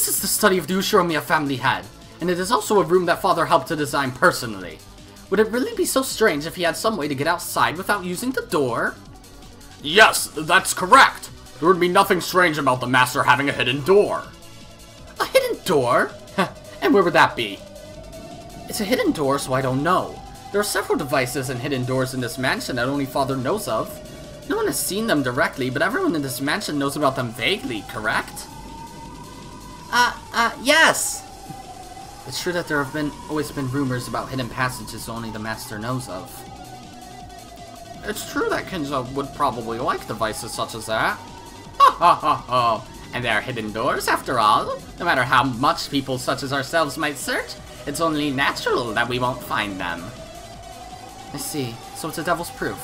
This is the study of the Ushiromiya family head, and it is also a room that Father helped to design personally. Would it really be so strange if he had some way to get outside without using the door? Yes, that's correct! There would be nothing strange about the Master having a hidden door. A hidden door? And where would that be? It's a hidden door, so I don't know. There are several devices and hidden doors in this mansion that only Father knows of. No one has seen them directly, but everyone in this mansion knows about them vaguely, correct? Yes! It's true that there have always been rumors about hidden passages only the Master knows of. It's true that Kinzo would probably like devices such as that. Ha ha ha ha! And there are hidden doors, after all. No matter how much people such as ourselves might search, it's only natural that we won't find them. I see. So it's a devil's proof.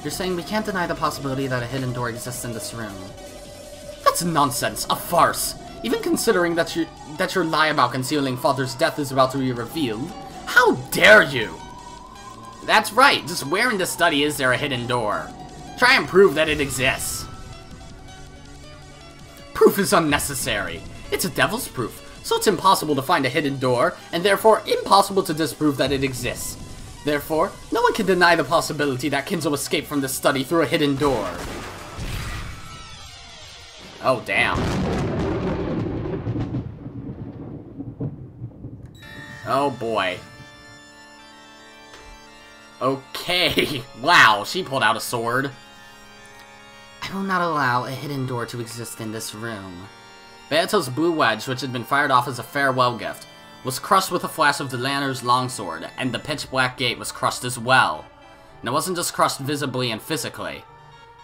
You're saying we can't deny the possibility that a hidden door exists in this room. That's nonsense! A farce! Even considering that your lie about concealing Father's death is about to be revealed. How dare you! That's right, just where in the study is there a hidden door? Try and prove that it exists. Proof is unnecessary. It's a devil's proof, so it's impossible to find a hidden door, and therefore impossible to disprove that it exists. Therefore, no one can deny the possibility that Kinzo escaped from this study through a hidden door. Oh, damn. Oh boy. Okay. Wow, she pulled out a sword. I will not allow a hidden door to exist in this room. Beato's blue wedge, which had been fired off as a farewell gift, was crushed with a flash of Dlanor's longsword, and the pitch-black gate was crushed as well. And it wasn't just crushed visibly and physically.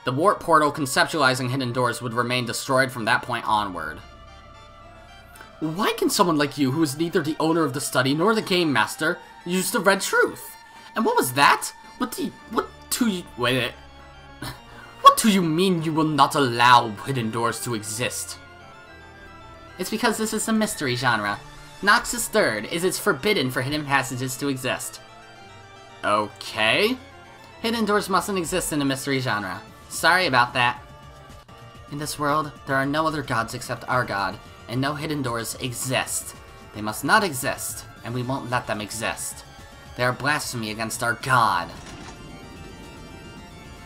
The warp portal conceptualizing hidden doors would remain destroyed from that point onward. Why can someone like you, who is neither the owner of the study nor the game master, use the red truth? And what was that? What do you mean you will not allow hidden doors to exist? It's because this is a mystery genre. Knox's third is it's forbidden for hidden passages to exist. Okay. Hidden doors mustn't exist in the mystery genre. Sorry about that. In this world, there are no other gods except our god, and no hidden doors exist. They must not exist, and we won't let them exist. They are blasphemy against our god.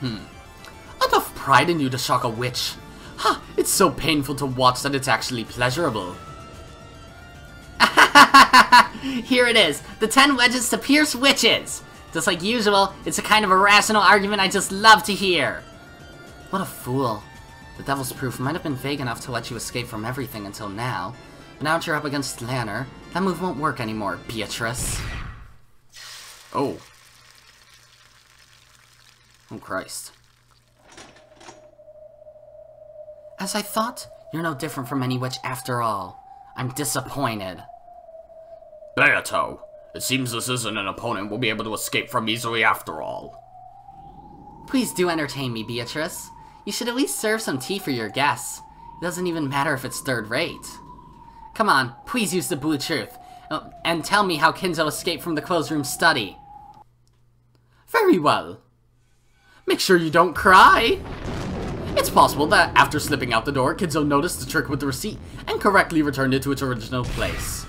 Enough pride in you to shock a witch. Ha! It's so painful to watch that it's actually pleasurable. Here it is, the 10 wedges to pierce witches! Just like usual, it's a kind of irrational argument I just love to hear. What a fool. The devil's proof might have been vague enough to let you escape from everything until now, but now that you're up against Dlanor, that move won't work anymore, Beatrice. Oh. Oh Christ. As I thought, you're no different from any witch after all. I'm disappointed. Beato, it seems this isn't an opponent we'll be able to escape from easily after all. Please do entertain me, Beatrice. You should at least serve some tea for your guests. It doesn't even matter if it's third rate. Come on, please use the blue truth, and tell me how Kinzo escaped from the closed room study. Very well. Make sure you don't cry. It's possible that after slipping out the door, Kinzo noticed the trick with the receipt and correctly returned it to its original place.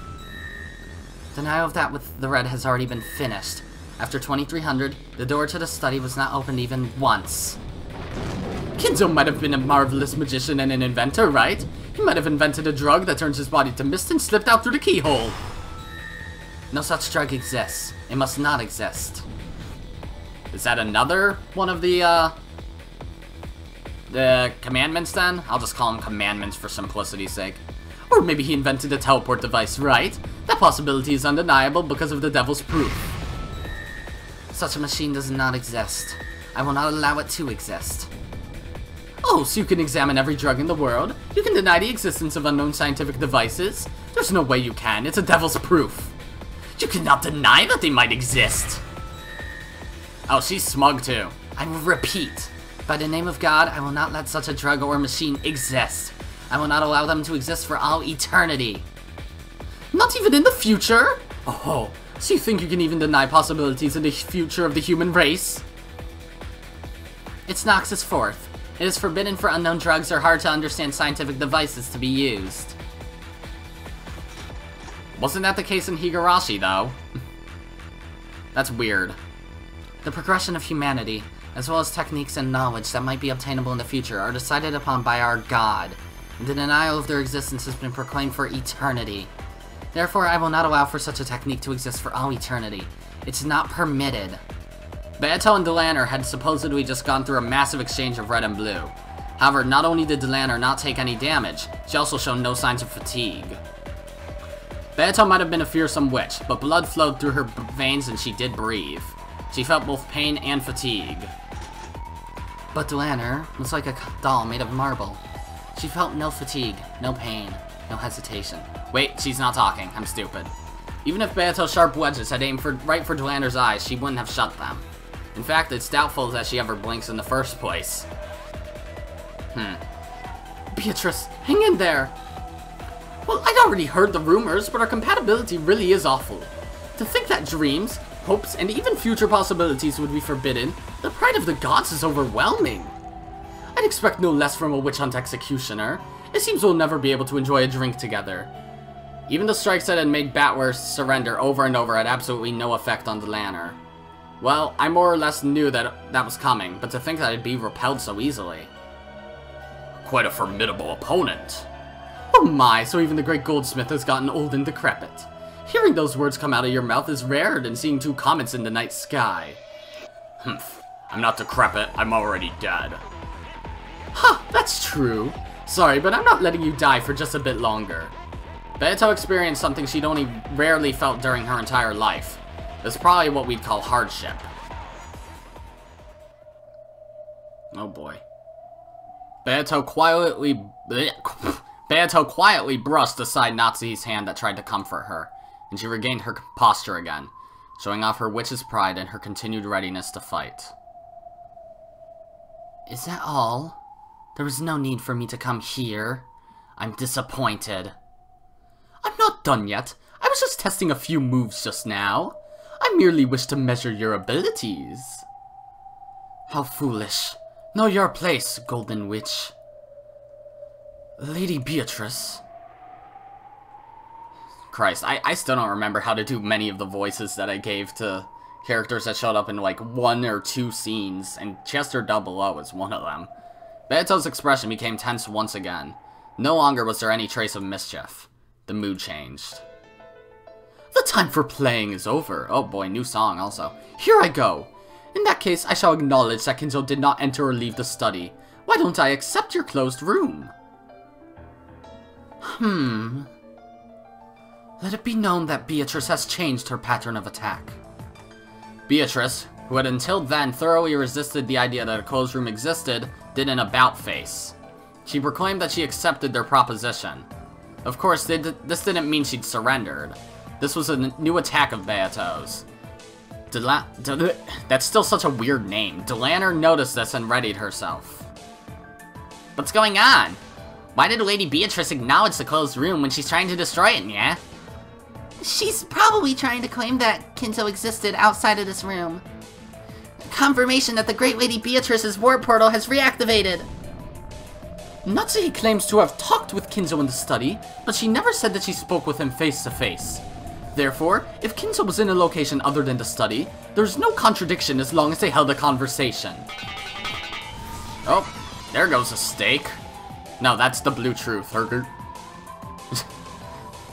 Denial of that with the red has already been finished. After 2300, the door to the study was not opened even once. Kinzo might have been a marvelous magician and an inventor, right? He might have invented a drug that turns his body to mist and slipped out through the keyhole. No such drug exists. It must not exist. Is that another one of the commandments then? I'll just call them commandments for simplicity's sake. Or maybe he invented a teleport device, right? That possibility is undeniable because of the devil's proof. Such a machine does not exist. I will not allow it to exist. Oh, so you can examine every drug in the world? You can deny the existence of unknown scientific devices? There's no way you can. It's a devil's proof. You cannot deny that they might exist. Oh, she's smug too. I will repeat. By the name of God, I will not let such a drug or machine exist. I will not allow them to exist for all eternity. Not even in the future? Oh, so you think you can even deny possibilities in the future of the human race? It's Knox's fourth. It is forbidden for unknown drugs or hard to understand scientific devices to be used. Wasn't that the case in Higurashi, though? That's weird. The progression of humanity, as well as techniques and knowledge that might be obtainable in the future, are decided upon by our God, and the denial of their existence has been proclaimed for eternity. Therefore, I will not allow for such a technique to exist for all eternity. It's not permitted. Beato and Dlanor had supposedly just gone through a massive exchange of red and blue. However, not only did Dlanor not take any damage, she also showed no signs of fatigue. Beato might have been a fearsome witch, but blood flowed through her veins and she did breathe. She felt both pain and fatigue. But Dlanor was like a doll made of marble. She felt no fatigue, no pain, no hesitation. Wait, she's not talking. I'm stupid. Even if Beato's sharp wedges had aimed right for Dlanor's eyes, she wouldn't have shut them. In fact, it's doubtful that she ever blinks in the first place. Beatrice, hang in there! Well, I'd already heard the rumors, but our compatibility really is awful. To think that dreams, hopes, and even future possibilities would be forbidden, the pride of the gods is overwhelming. I'd expect no less from a witch hunt executioner. It seems we'll never be able to enjoy a drink together. Even the strikes that had made Battler surrender over and over had absolutely no effect on Dlanor. Well, I more or less knew that was coming, but to think that I'd be repelled so easily. Quite a formidable opponent. Oh my, so even the great goldsmith has gotten old and decrepit. Hearing those words come out of your mouth is rarer than seeing two comets in the night sky. Humph, I'm not decrepit, I'm already dead. Huh, that's true. Sorry, but I'm not letting you die for just a bit longer. Beato experienced something she'd only rarely felt during her entire life. It's probably what we'd call hardship. Oh boy. Beato quietly brushed aside Natsuhi's hand that tried to comfort her, and she regained her posture again, showing off her witch's pride and her continued readiness to fight. Is that all? There was no need for me to come here. I'm disappointed. I'm not done yet. I was just testing a few moves just now. I merely wish to measure your abilities. How foolish. Know your place, Golden Witch. Lady Beatrice. Christ, I still don't remember how to do many of the voices that I gave to characters that showed up in like 1 or 2 scenes, and Chester Double O is one of them. Beato's expression became tense once again. No longer was there any trace of mischief. The mood changed. The time for playing is over. Oh boy, new song also. Here I go. In that case, I shall acknowledge that Kinzo did not enter or leave the study. Why don't I accept your closed room? Let it be known that Beatrice has changed her pattern of attack. Beatrice, who had until then thoroughly resisted the idea that a closed room existed, did an about-face. She proclaimed that she accepted their proposition. Of course, this didn't mean she'd surrendered. This was a new attack of Beato's. That's still such a weird name. Dlanor noticed this and readied herself. What's going on? Why did Lady Beatrice acknowledge the closed room when she's trying to destroy it, yeah? She's probably trying to claim that Kinzo existed outside of this room. Confirmation that the great Lady Beatrice's warp portal has reactivated. Natsuhi claims to have talked with Kinzo in the study, but she never said that she spoke with him face to face. Therefore, if Kinzo was in a location other than the study, there's no contradiction as long as they held a conversation. Oh, there goes a stake. No, that's the blue truth, Herger.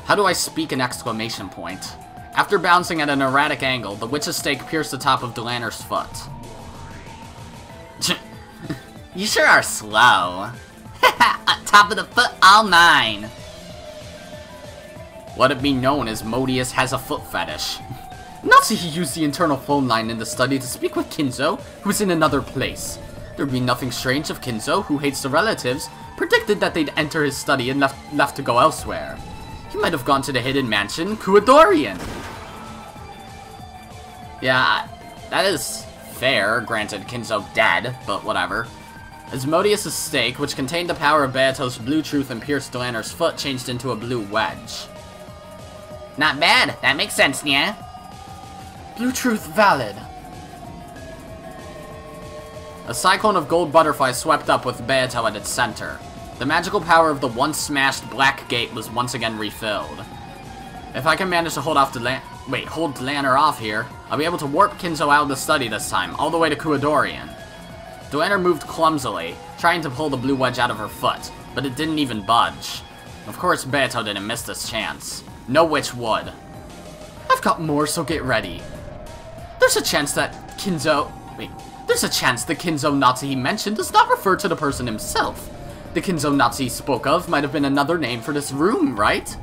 How do I speak an exclamation point? After bouncing at an erratic angle, the witch's stake pierced the top of Dlanor's foot. You sure are slow. Top of the foot, all 9. Let it be known as Modius has a foot fetish. Natsuhi used the internal phone line in the study to speak with Kinzo, who is in another place. There'd be nothing strange if Kinzo, who hates the relatives, predicted that they'd enter his study and left to go elsewhere. He might have gone to the hidden mansion, Kuadorian. Yeah, that is fair, granted Kinzo dead, but whatever. As Modius' stake, which contained the power of Beato's blue truth and pierced Dlanor's foot, changed into a blue wedge. Not bad, that makes sense, yeah? Blue truth valid. A cyclone of gold butterflies swept up with Beato at its center. The magical power of the once smashed black gate was once again refilled. If I can manage to hold Dlanor off here, I'll be able to warp Kinzo out of the study this time, all the way to Kuadorian. Dlanor moved clumsily, trying to pull the blue wedge out of her foot, but it didn't even budge. Of course, Beato didn't miss this chance. No witch would. I've got more, so get ready. There's a chance the Kinzo Nazi he mentioned does not refer to the person himself. The Kinzo Nazi he spoke of might have been another name for this room, right?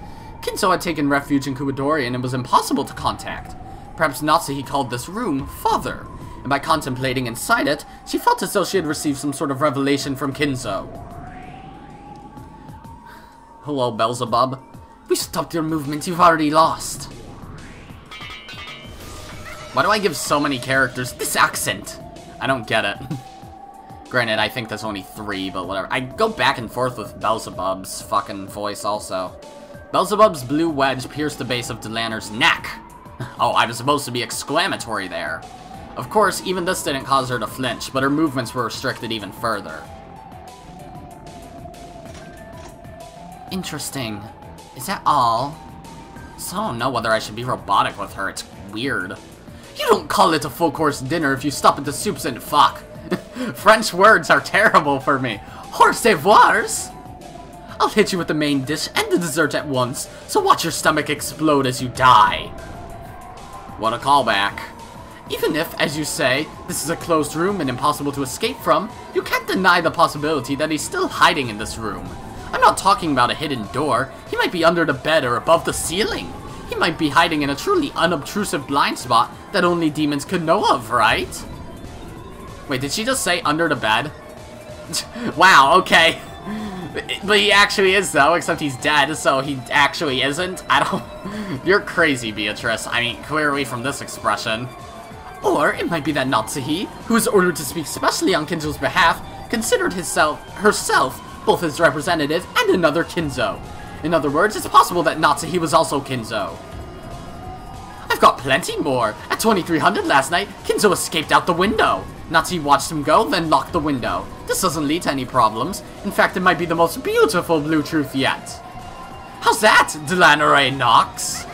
Kinzo had taken refuge in Kuadorian and was impossible to contact. Perhaps Nazi he called this room Father, and by contemplating inside it, she felt as though she had received some sort of revelation from Kinzo. Hello, Beelzebub. We stopped your movement, you've already lost. Why do I give so many characters this accent? I don't get it. Granted, I think there's only 3, but whatever. I go back and forth with Beelzebub's fucking voice also. Beelzebub's blue wedge pierced the base of Dlanor's neck. Oh, I was supposed to be exclamatory there. Of course, even this didn't cause her to flinch, but her movements were restricted even further. Interesting. Is that all? So I don't know whether I should be robotic with her, it's weird. You don't call it a full-course dinner if you stop at the soups and fuck. French words are terrible for me. Hors devoirs? I'll hit you with the main dish and the dessert at once, so watch your stomach explode as you die. What a callback. Even if, as you say, this is a closed room and impossible to escape from, you can't deny the possibility that he's still hiding in this room. I'm not talking about a hidden door. He might be under the bed or above the ceiling. He might be hiding in a truly unobtrusive blind spot that only demons could know of, right? Wait, did she just say under the bed? Wow, okay. But he actually is, though, except he's dead, so he actually isn't. I don't... You're crazy, Beatrice. I mean, clearly from this expression. Or it might be that Natsuhi, who was ordered to speak specially on Kinzo's behalf, considered herself both his representative and another Kinzo. In other words, it's possible that Natsuhi was also Kinzo. I've got plenty more. At 2300 last night, Kinzo escaped out the window. Natsuhi watched him go, then locked the window. This doesn't lead to any problems. In fact, it might be the most beautiful blue truth yet. How's that, Dlanor and Knox?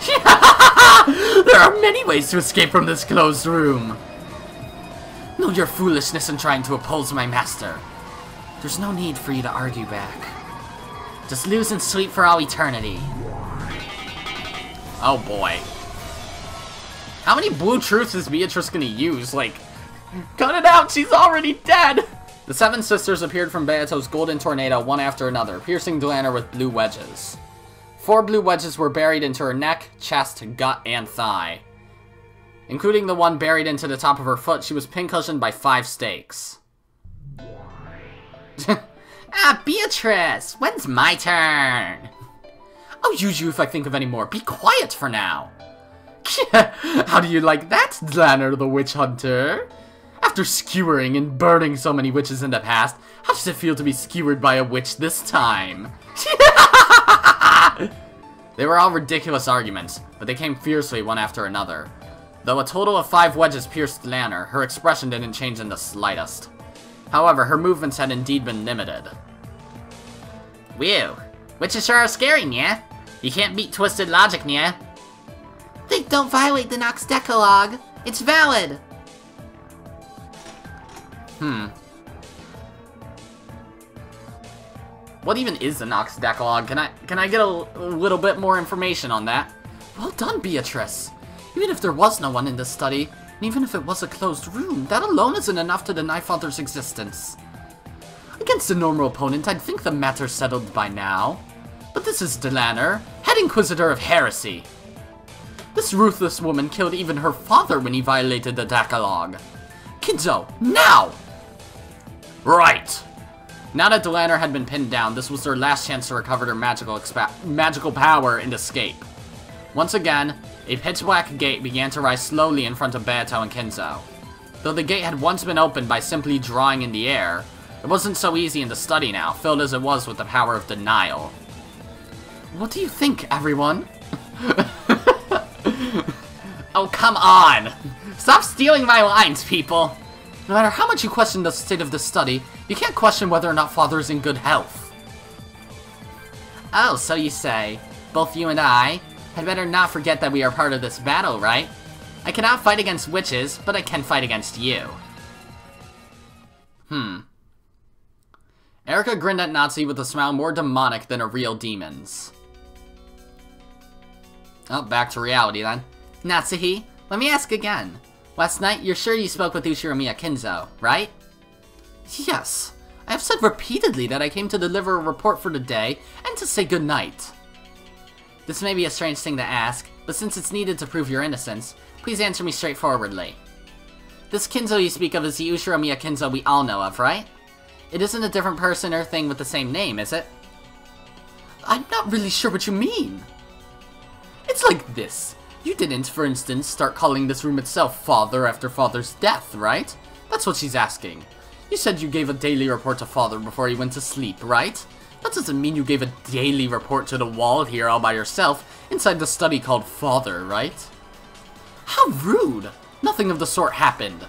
There are many ways to escape from this closed room. Know your foolishness in trying to oppose my master. There's no need for you to argue back. Just lose and sleep for all eternity. Oh boy. How many blue truths is Beatrice gonna use? Like, cut it out, she's already dead! The 7 sisters appeared from Beato's golden tornado one after another, piercing Dlanor with blue wedges. 4 blue wedges were buried into her neck, chest, gut, and thigh. Including the one buried into the top of her foot, she was pincushioned by 5 stakes. Ah, Beatrice! When's my turn? I'll use you if I think of any more. Be quiet for now. How do you like that, Dlanor the Witch Hunter? After skewering and burning so many witches in the past, how does it feel to be skewered by a witch this time? They were all ridiculous arguments, but they came fiercely one after another. Though a total of 5 wedges pierced Dlanor, her expression didn't change in the slightest. However, her movements had indeed been limited. Whew. Witches sure are scary, nya? You can't beat twisted logic, nya? They don't violate the Knox Decalogue. It's valid. What even is the Knox Decalogue? Can I get a little bit more information on that? Well done, Beatrice. Even if there was no one in this study, and even if it was a closed room, that alone isn't enough to deny Father's existence. Against a normal opponent, I'd think the matter's settled by now. But this is Dlanor, head inquisitor of heresy. This ruthless woman killed even her father when he violated the Decalogue. Kinzo, now! Right! Now that Dlanor had been pinned down, this was their last chance to recover their magical power and escape. Once again, a pitch-black gate began to rise slowly in front of Beato and Kinzo. Though the gate had once been opened by simply drawing in the air, it wasn't so easy in the study now, filled as it was with the power of denial. What do you think, everyone? Oh, come on! Stop stealing my lines, people! No matter how much you question the state of the study, you can't question whether or not Father is in good health. Oh, so you say. Both you and I. I'd better not forget that we are part of this battle, right? I cannot fight against witches, but I can fight against you. Erika grinned at Nazi with a smile more demonic than a real demon's. Oh, back to reality then. Natsuhi, let me ask again. Last night, you're sure you spoke with Ushiromiya Kinzo, right? Yes. I have said repeatedly that I came to deliver a report for the day and to say goodnight. This may be a strange thing to ask, but since it's needed to prove your innocence, please answer me straightforwardly. This Kinzo you speak of is the Ushiromiya Kinzo we all know of, right? It isn't a different person or thing with the same name, is it? I'm not really sure what you mean. It's like this. You didn't, for instance, start calling this room itself Father after Father's death, right? That's what she's asking. You said you gave a daily report to Father before he went to sleep, right? That doesn't mean you gave a daily report to the wall here all by yourself, inside the study called Father, right? How rude! Nothing of the sort happened.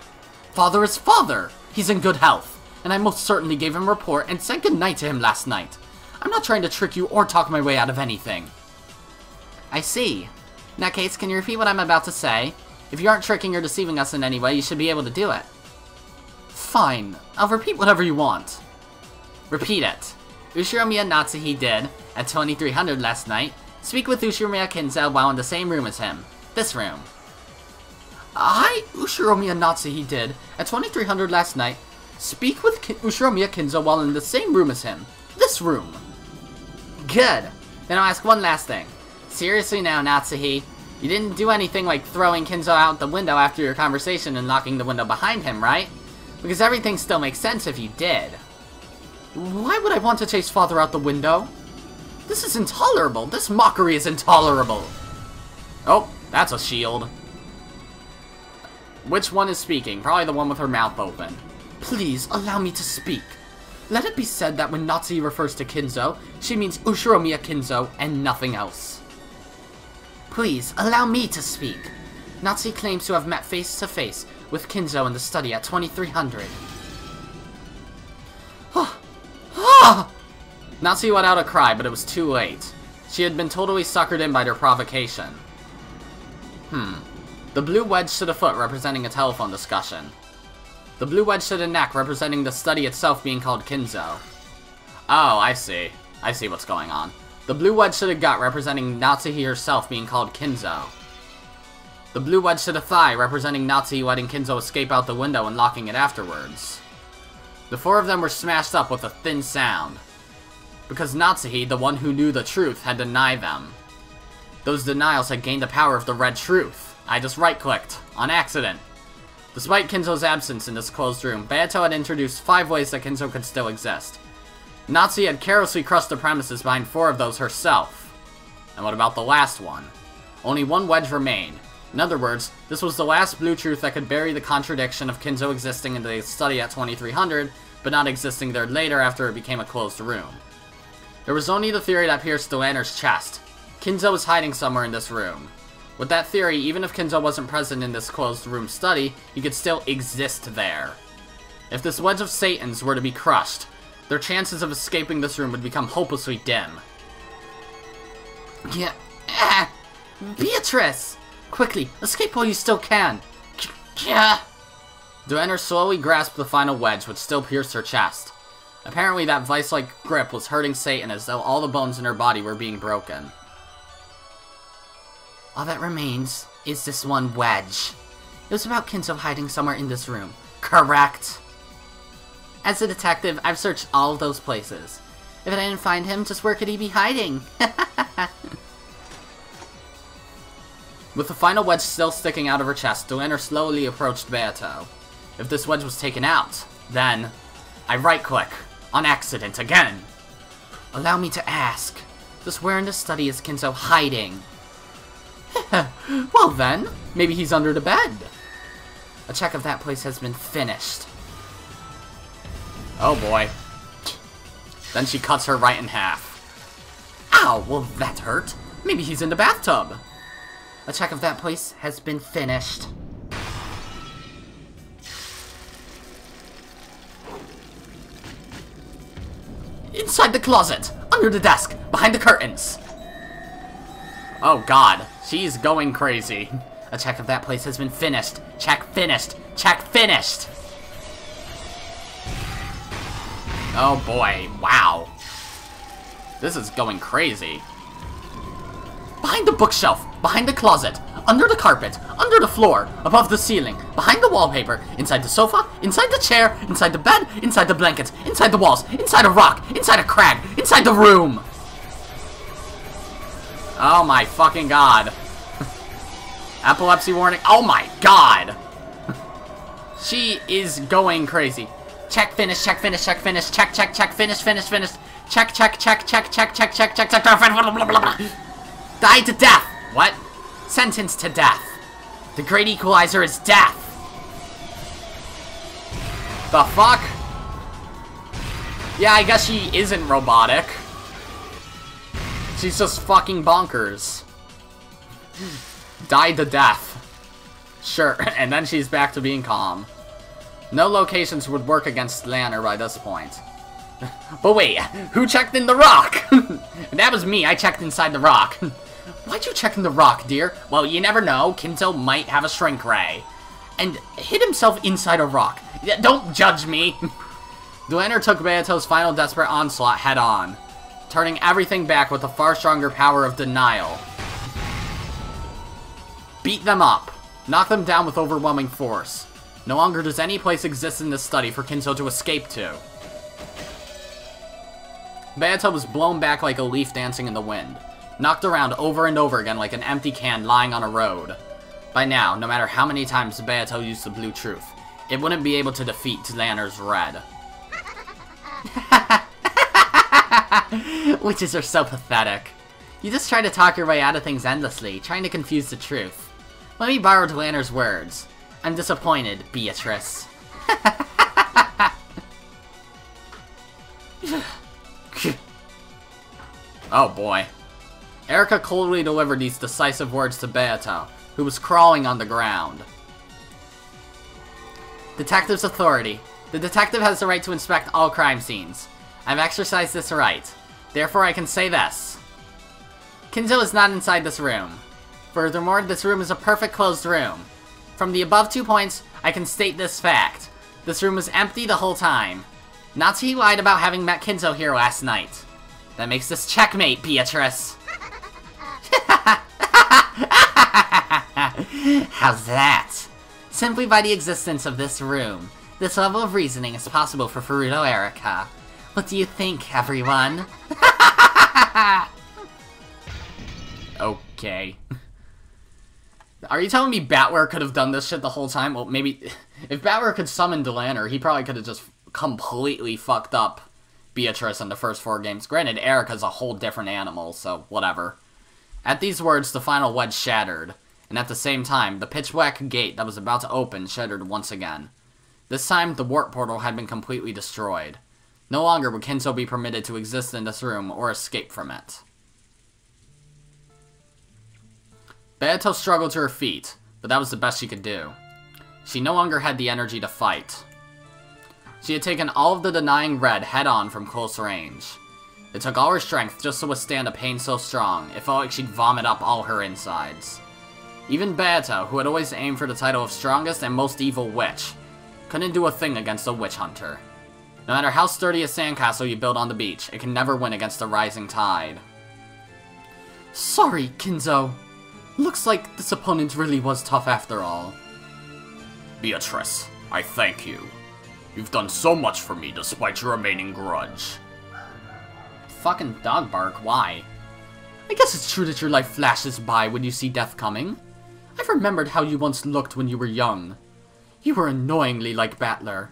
Father is Father. He's in good health. And I most certainly gave him a report and said goodnight to him last night. I'm not trying to trick you or talk my way out of anything. I see. In that case, can you repeat what I'm about to say? If you aren't tricking or deceiving us in any way, you should be able to do it. Fine. I'll repeat whatever you want. Repeat it. Ushiromiya Natsuhi did, at 2300 last night, speak with Ushiromiya Kinzo while in the same room as him. This room. Ushiromiya Natsuhi did, at 2300 last night, speak with Ushiromiya Kinzo while in the same room as him. This room. Good. Then I'll ask one last thing. Seriously now, Natsuhi. You didn't do anything like throwing Kinzo out the window after your conversation and locking the window behind him, right? Because everything still makes sense if you did. Why would I want to chase Father out the window? This is intolerable. This mockery is intolerable. Oh, that's a shield. Which one is speaking? Probably the one with her mouth open. Please, allow me to speak. Let it be said that when Natsuhi refers to Kinzo, she means Ushiromiya Kinzo and nothing else. Please, allow me to speak. Natsuhi claims to have met face-to-face with Kinzo in the study at 2300. Natsuhi let out a cry, but it was too late. She had been totally suckered in by their provocation. The blue wedge to the foot representing a telephone discussion. The blue wedge to the neck representing the study itself being called Kinzo. Oh, I see. I see what's going on. The blue wedge to the gut representing Natsuhi herself being called Kinzo. The blue wedge to the thigh representing Natsuhi letting Kinzo escape out the window and locking it afterwards. The four of them were smashed up with a thin sound. Because Natsuhi, the one who knew the truth, had denied them. Those denials had gained the power of the red truth. I just right-clicked. On accident. Despite Kinzo's absence in this closed room, Beato had introduced 5 ways that Kinzo could still exist. Natsuhi had carelessly crushed the premises behind 4 of those herself. And what about the last one? Only 1 wedge remained. In other words, this was the last blue truth that could bury the contradiction of Kinzo existing in the study at 2300, but not existing there later after it became a closed room. There was only the theory that pierced Dlanor's chest. Kinzo was hiding somewhere in this room. With that theory, even if Kinzo wasn't present in this closed room study, he could still exist there. If this wedge of Satan's were to be crushed, their chances of escaping this room would become hopelessly dim. Beatrice! Quickly, escape while you still can! Dlanor slowly grasped the final wedge, which still pierced her chest. Apparently that vice-like grip was hurting Satan as though all the bones in her body were being broken. All that remains is this one wedge. It was about Kinzo hiding somewhere in this room. Correct! As a detective, I've searched all of those places. If I didn't find him, just where could he be hiding? With the final wedge still sticking out of her chest, Dlanor slowly approached Beato. If this wedge was taken out, then I right-click. On accident again. Allow me to ask. Just where in the study is Kinzo hiding? Well then, maybe he's under the bed. A check of that place has been finished. Oh boy. Then she cuts her right in half. Ow, well that hurt. Maybe he's in the bathtub. A check of that place has been finished. Inside the closet, under the desk, behind the curtains. Oh god, she's going crazy. A check of that place has been finished. Check finished. Check finished. Oh boy, wow. This is going crazy. Behind the bookshelf, behind the closet, under the carpet, under the floor, above the ceiling, behind the wallpaper, inside the sofa, inside the chair, inside the bed, inside the blankets, inside the walls, inside a rock, inside a crag, inside the room. Oh my fucking god. Epilepsy warning. Oh my god. She is going crazy. Check finish, check finish, check finish, check, check, check, finish, finish, finish. Check, check, check, check, check, check, check, check, check, die to death. What? Sentenced to death. The great equalizer is death. The fuck? Yeah, I guess she isn't robotic. She's just fucking bonkers. Died to death. Sure, and then she's back to being calm. No locations would work against Dlanor by this point. But wait, who checked in the rock? That was me, I checked inside the rock. Why'd you check in the rock, dear? Well, you never know, Kinzo might have a shrink ray. And hid himself inside a rock. Don't judge me. Dlanor took Beato's final desperate onslaught head on, turning everything back with a far stronger power of denial. Beat them up. Knock them down with overwhelming force. No longer does any place exist in this study for Kinzo to escape to. Beato was blown back like a leaf dancing in the wind, knocked around over and over again like an empty can lying on a road. By now, no matter how many times Beato used the blue truth, it wouldn't be able to defeat Dlanor's red. Witches are so pathetic. You just try to talk your way out of things endlessly, trying to confuse the truth. Let me borrow Dlanor's words. I'm disappointed, Beatrice. Oh boy. Erika coldly delivered these decisive words to Beato, who was crawling on the ground. Detective's authority. The detective has the right to inspect all crime scenes. I've exercised this right. Therefore, I can say this. Kinzo is not inside this room. Furthermore, this room is a perfect closed room. From the above 2 points, I can state this fact. This room was empty the whole time. Natsuki lied about having met Kinzo here last night. That makes this checkmate, Beatrice. How's that? Simply by the existence of this room, this level of reasoning is possible for Furuto Erika. What do you think, everyone? Okay. Are you telling me Battler could have done this shit the whole time? Well, maybe... If Battler could summon Dlanor, he probably could have just completely fucked up Beatrice in the first 4 games. Granted, Erika's a whole different animal, so whatever. At these words, the final wedge shattered. And at the same time, the pitch-black gate that was about to open shattered once again. This time, the warp portal had been completely destroyed. No longer would Kinzo be permitted to exist in this room or escape from it. Beato struggled to her feet, but that was the best she could do. She no longer had the energy to fight. She had taken all of the denying red head-on from close range. It took all her strength just to withstand a pain so strong, it felt like she'd vomit up all her insides. Even Beato, who had always aimed for the title of strongest and most evil witch, couldn't do a thing against a witch hunter. No matter how sturdy a sandcastle you build on the beach, it can never win against a rising tide. Sorry, Kinzo. Looks like this opponent really was tough after all. Beatrice, I thank you. You've done so much for me despite your remaining grudge. Fucking dog bark, why? I guess it's true that your life flashes by when you see death coming. I've remembered how you once looked when you were young. You were annoyingly like Battler.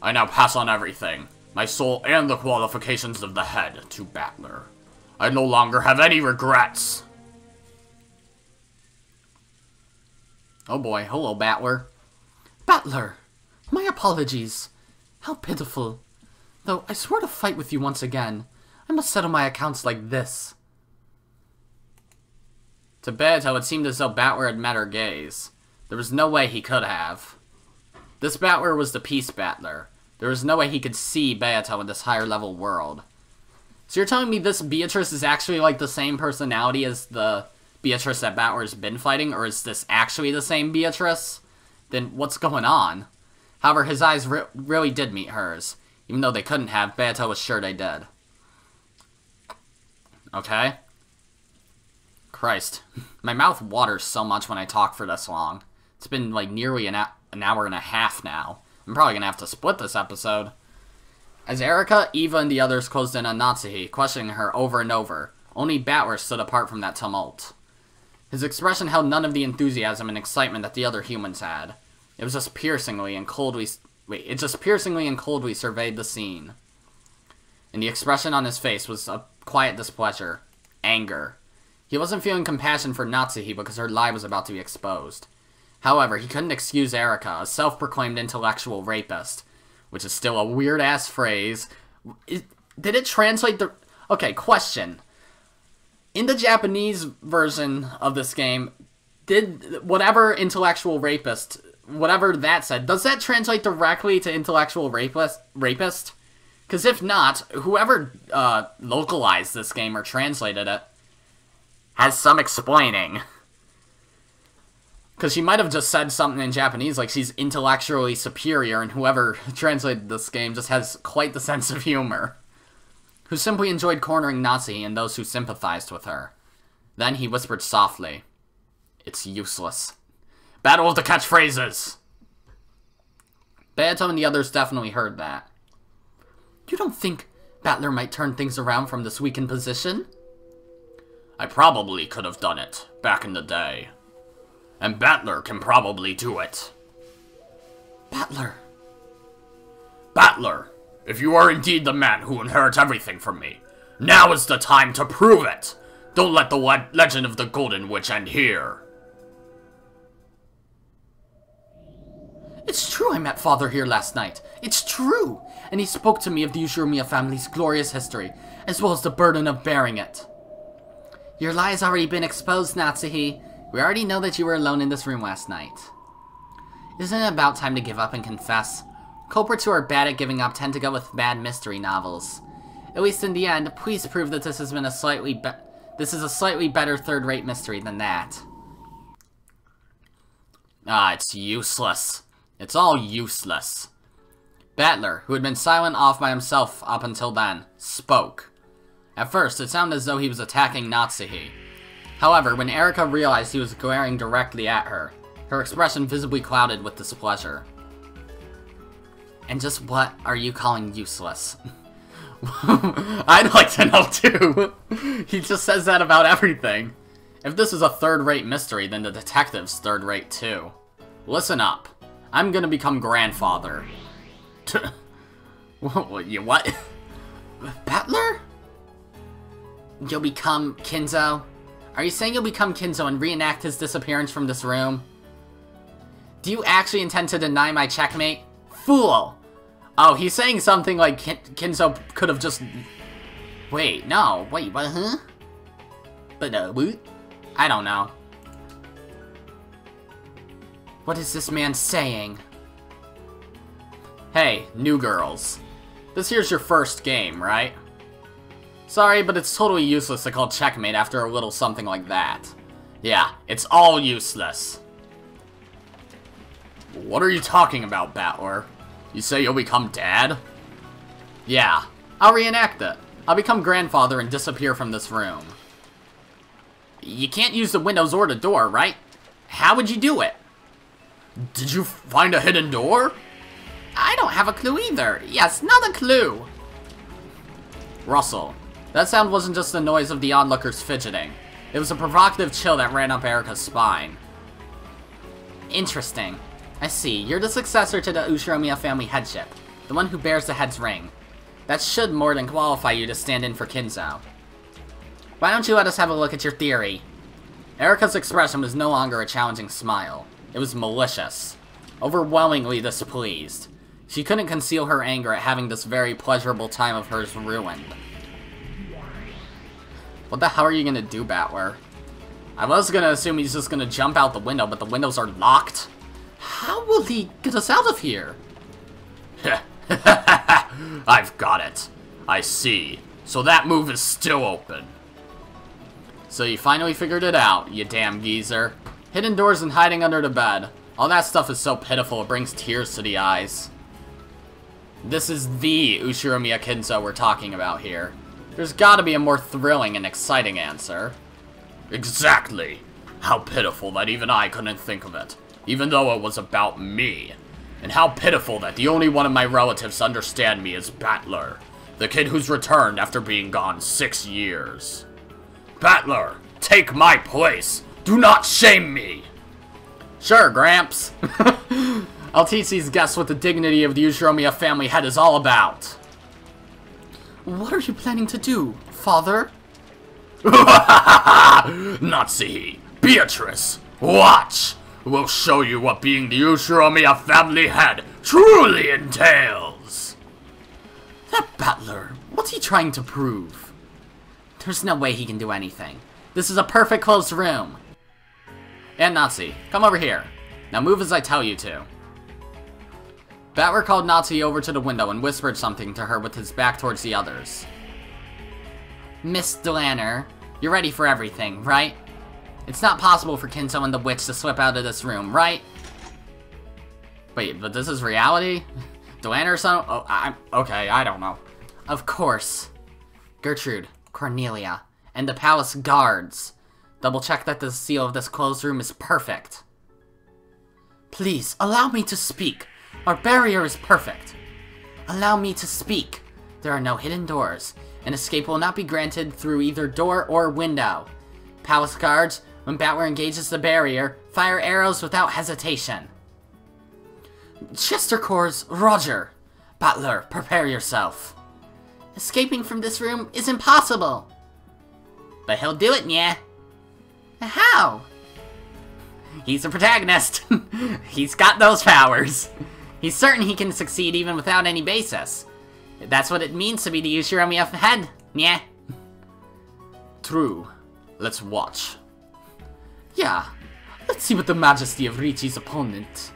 I now pass on everything, my soul and the qualifications of the head, to Battler. I no longer have any regrets. Oh boy, hello Battler. Battler! My apologies. How pitiful. Though I swore to fight with you once again. I must settle my accounts like this. To Beato, it seemed as though Battler had met her gaze. There was no way he could have. This Battler was the Peace Battler. There was no way he could see Beato in this higher level world. So you're telling me this Beatrice is actually, like, the same personality as the Beatrice that Battler's been fighting? Or is this actually the same Beatrice? Then what's going on? However, his eyes really did meet hers. Even though they couldn't have, Beato was sure they did. Okay. Christ. My mouth waters so much when I talk for this long. It's been, like, nearly an hour and a half now. I'm probably gonna have to split this episode. As Erika, Eva, and the others closed in on Natsuhi, questioning her over and over, only Battler stood apart from that tumult. His expression held none of the enthusiasm and excitement that the other humans had. It was just piercingly and coldly surveyed the scene. And the expression on his face was a quiet displeasure. Anger. He wasn't feeling compassion for Natsuhi because her lie was about to be exposed. However, he couldn't excuse Erika, a self-proclaimed intellectual rapist. Which is still a weird-ass phrase. Did it translate the... Okay, question. In the Japanese version of this game, did whatever intellectual rapist, whatever that said, does that translate directly to intellectual rapist? Because if not, whoever localized this game or translated it has some explaining. Because she might have just said something in Japanese like she's intellectually superior, and whoever translated this game just has quite the sense of humor. Who simply enjoyed cornering Natsuhi and those who sympathized with her. Then he whispered softly, "It's useless." Battle of the catchphrases! Beato and the others definitely heard that. You don't think Battler might turn things around from this weakened position? I probably could have done it, back in the day. And Battler can probably do it. Battler. Battler, if you are indeed the man who inherits everything from me, now is the time to prove it. Don't let the legend of the Golden Witch end here. It's true I met Father here last night. It's true. And he spoke to me of the Ushiromiya family's glorious history, as well as the burden of bearing it. Your lie has already been exposed, Natsuhi. We already know that you were alone in this room last night. Isn't it about time to give up and confess? Culprits who are bad at giving up tend to go with bad mystery novels. At least in the end, please prove that this is a slightly better third-rate mystery than that. Ah, it's useless. It's all useless. Battler, who had been silent off by himself up until then, spoke. At first, it sounded as though he was attacking Natsuhi. However, when Erika realized he was glaring directly at her, her expression visibly clouded with displeasure. And just what are you calling useless? I'd like to know too! He just says that about everything. If this is a third-rate mystery, then the detective's third-rate too. Listen up. I'm gonna become grandfather. What? Battler? You'll become Kinzo? Are you saying you'll become Kinzo and reenact his disappearance from this room? Do you actually intend to deny my checkmate? Fool! Oh, he's saying something like Kinzo could have just... Wait, no. Wait, what, huh? But, what? I don't know. What is this man saying? Hey, new girls. This here's your first game, right? Sorry, but it's totally useless to call Checkmate after a little something like that. Yeah, it's all useless. What are you talking about, Battler? You say you'll become Dad? Yeah, I'll reenact it. I'll become grandfather and disappear from this room. You can't use the windows or the door, right? How would you do it? Did you find a hidden door? I don't have a clue either. Yes, not a clue. Russell. That sound wasn't just the noise of the onlookers fidgeting. It was a provocative chill that ran up Erika's spine. Interesting. I see. You're the successor to the Ushiromiya family headship. The one who bears the head's ring. That should more than qualify you to stand in for Kinzo. Why don't you let us have a look at your theory? Erika's expression was no longer a challenging smile. It was malicious. Overwhelmingly displeased. She couldn't conceal her anger at having this very pleasurable time of hers ruined. What the hell are you gonna do, Battler? I was gonna assume he's just gonna jump out the window, but the windows are locked? How will he get us out of here? I've got it. I see. So that move is still open. So you finally figured it out, you damn geezer. Hidden doors and hiding under the bed. All that stuff is so pitiful it brings tears to the eyes. This is the Ushiromiya Kinzo we're talking about here. There's gotta be a more thrilling and exciting answer. Exactly. How pitiful that even I couldn't think of it, even though it was about me. And how pitiful that the only one of my relatives to understand me is Battler, the kid who's returned after being gone 6 years. Battler, take my place. Do not shame me. Sure, Gramps. I'll teach these guests what the dignity of the Ushiromiya family head is all about. What are you planning to do, father? Nazi, Beatrice, watch! We'll show you what being the Ushiromiya family head truly entails! That Battler, what's he trying to prove? There's no way he can do anything. This is a perfect closed room. And Nazi, come over here. Now move as I tell you to. Battler called Nazi over to the window and whispered something to her with his back towards the others. Miss Dlanor, you're ready for everything, right? It's not possible for Kinzo and the witch to slip out of this room, right? Wait, but this is reality? Dlanor or something? Oh, okay, I don't know. Of course. Gertrude, Cornelia, and the palace guards. Double check that the seal of this closed room is perfect. Please, allow me to speak. Our barrier is perfect. Allow me to speak. There are no hidden doors, and escape will not be granted through either door or window. Palace guards, when Battler engages the barrier, fire arrows without hesitation. Chester Corps, Roger. Battler, prepare yourself. Escaping from this room is impossible. But he'll do it, yeah. How? He's the protagonist. He's got those powers. He's certain he can succeed even without any basis. That's what it means to be the Ushiromiya head, yeah. True. Let's watch. Yeah. Let's see what the majesty of Richi's opponent...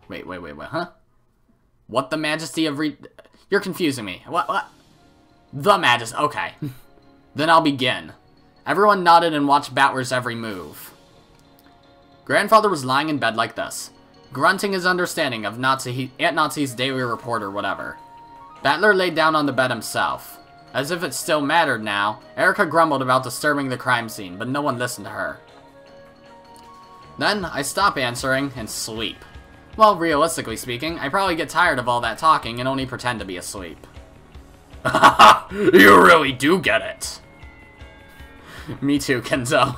Wait, huh? What the majesty of You're confusing me. What? The majesty... Okay. Then I'll begin. Everyone nodded and watched Battler's every move. Grandfather was lying in bed like this, grunting his understanding of Aunt Nazi's daily report or whatever. Battler laid down on the bed himself. As if it still mattered now, Erika grumbled about disturbing the crime scene, but no one listened to her. Then, I stop answering and sleep. Well, realistically speaking, I probably get tired of all that talking and only pretend to be asleep. You really do get it. Me too, Kinzo.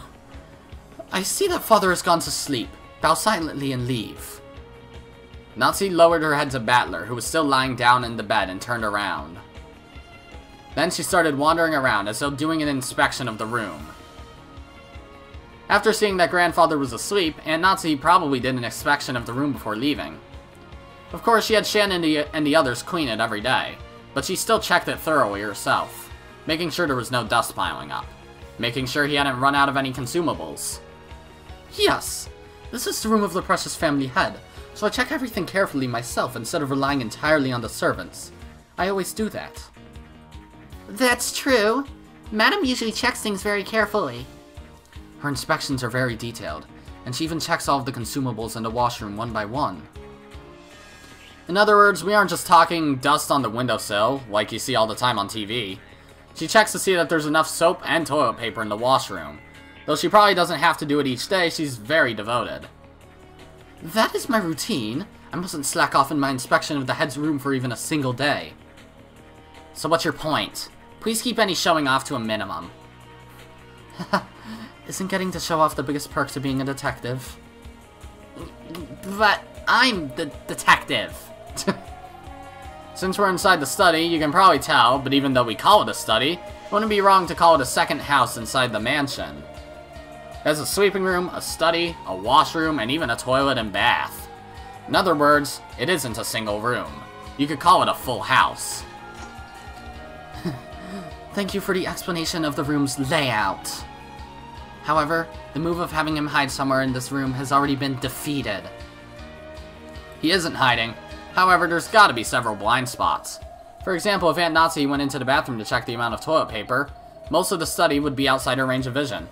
I see that father has gone to sleep. Bow silently and leave. Nazi lowered her head to Battler, who was still lying down in the bed, and turned around. Then she started wandering around, as though doing an inspection of the room. After seeing that grandfather was asleep, Aunt Nazi probably did an inspection of the room before leaving. Of course, she had Shannon and the others clean it every day, but she still checked it thoroughly herself, making sure there was no dust piling up, making sure he hadn't run out of any consumables. Yes, this is the room of the precious family head, so I check everything carefully myself instead of relying entirely on the servants. I always do that. That's true. Madam usually checks things very carefully. Her inspections are very detailed, and she even checks all of the consumables in the washroom one by one. In other words, we aren't just talking dust on the windowsill, like you see all the time on TV. She checks to see that there's enough soap and toilet paper in the washroom. Though she probably doesn't have to do it each day, she's very devoted. That is my routine. I mustn't slack off in my inspection of the head's room for even a single day. So what's your point? Please keep any showing off to a minimum. Isn't getting to show off the biggest perk to being a detective? But I'm the detective. Since we're inside the study, you can probably tell, but even though we call it a study, it wouldn't be wrong to call it a second house inside the mansion. There's a sleeping room, a study, a washroom, and even a toilet and bath. In other words, it isn't a single room. You could call it a full house. Thank you for the explanation of the room's layout. However, the move of having him hide somewhere in this room has already been defeated. He isn't hiding. However, there's gotta be several blind spots. For example, if Aunt Natsuhi went into the bathroom to check the amount of toilet paper, most of the study would be outside her range of vision.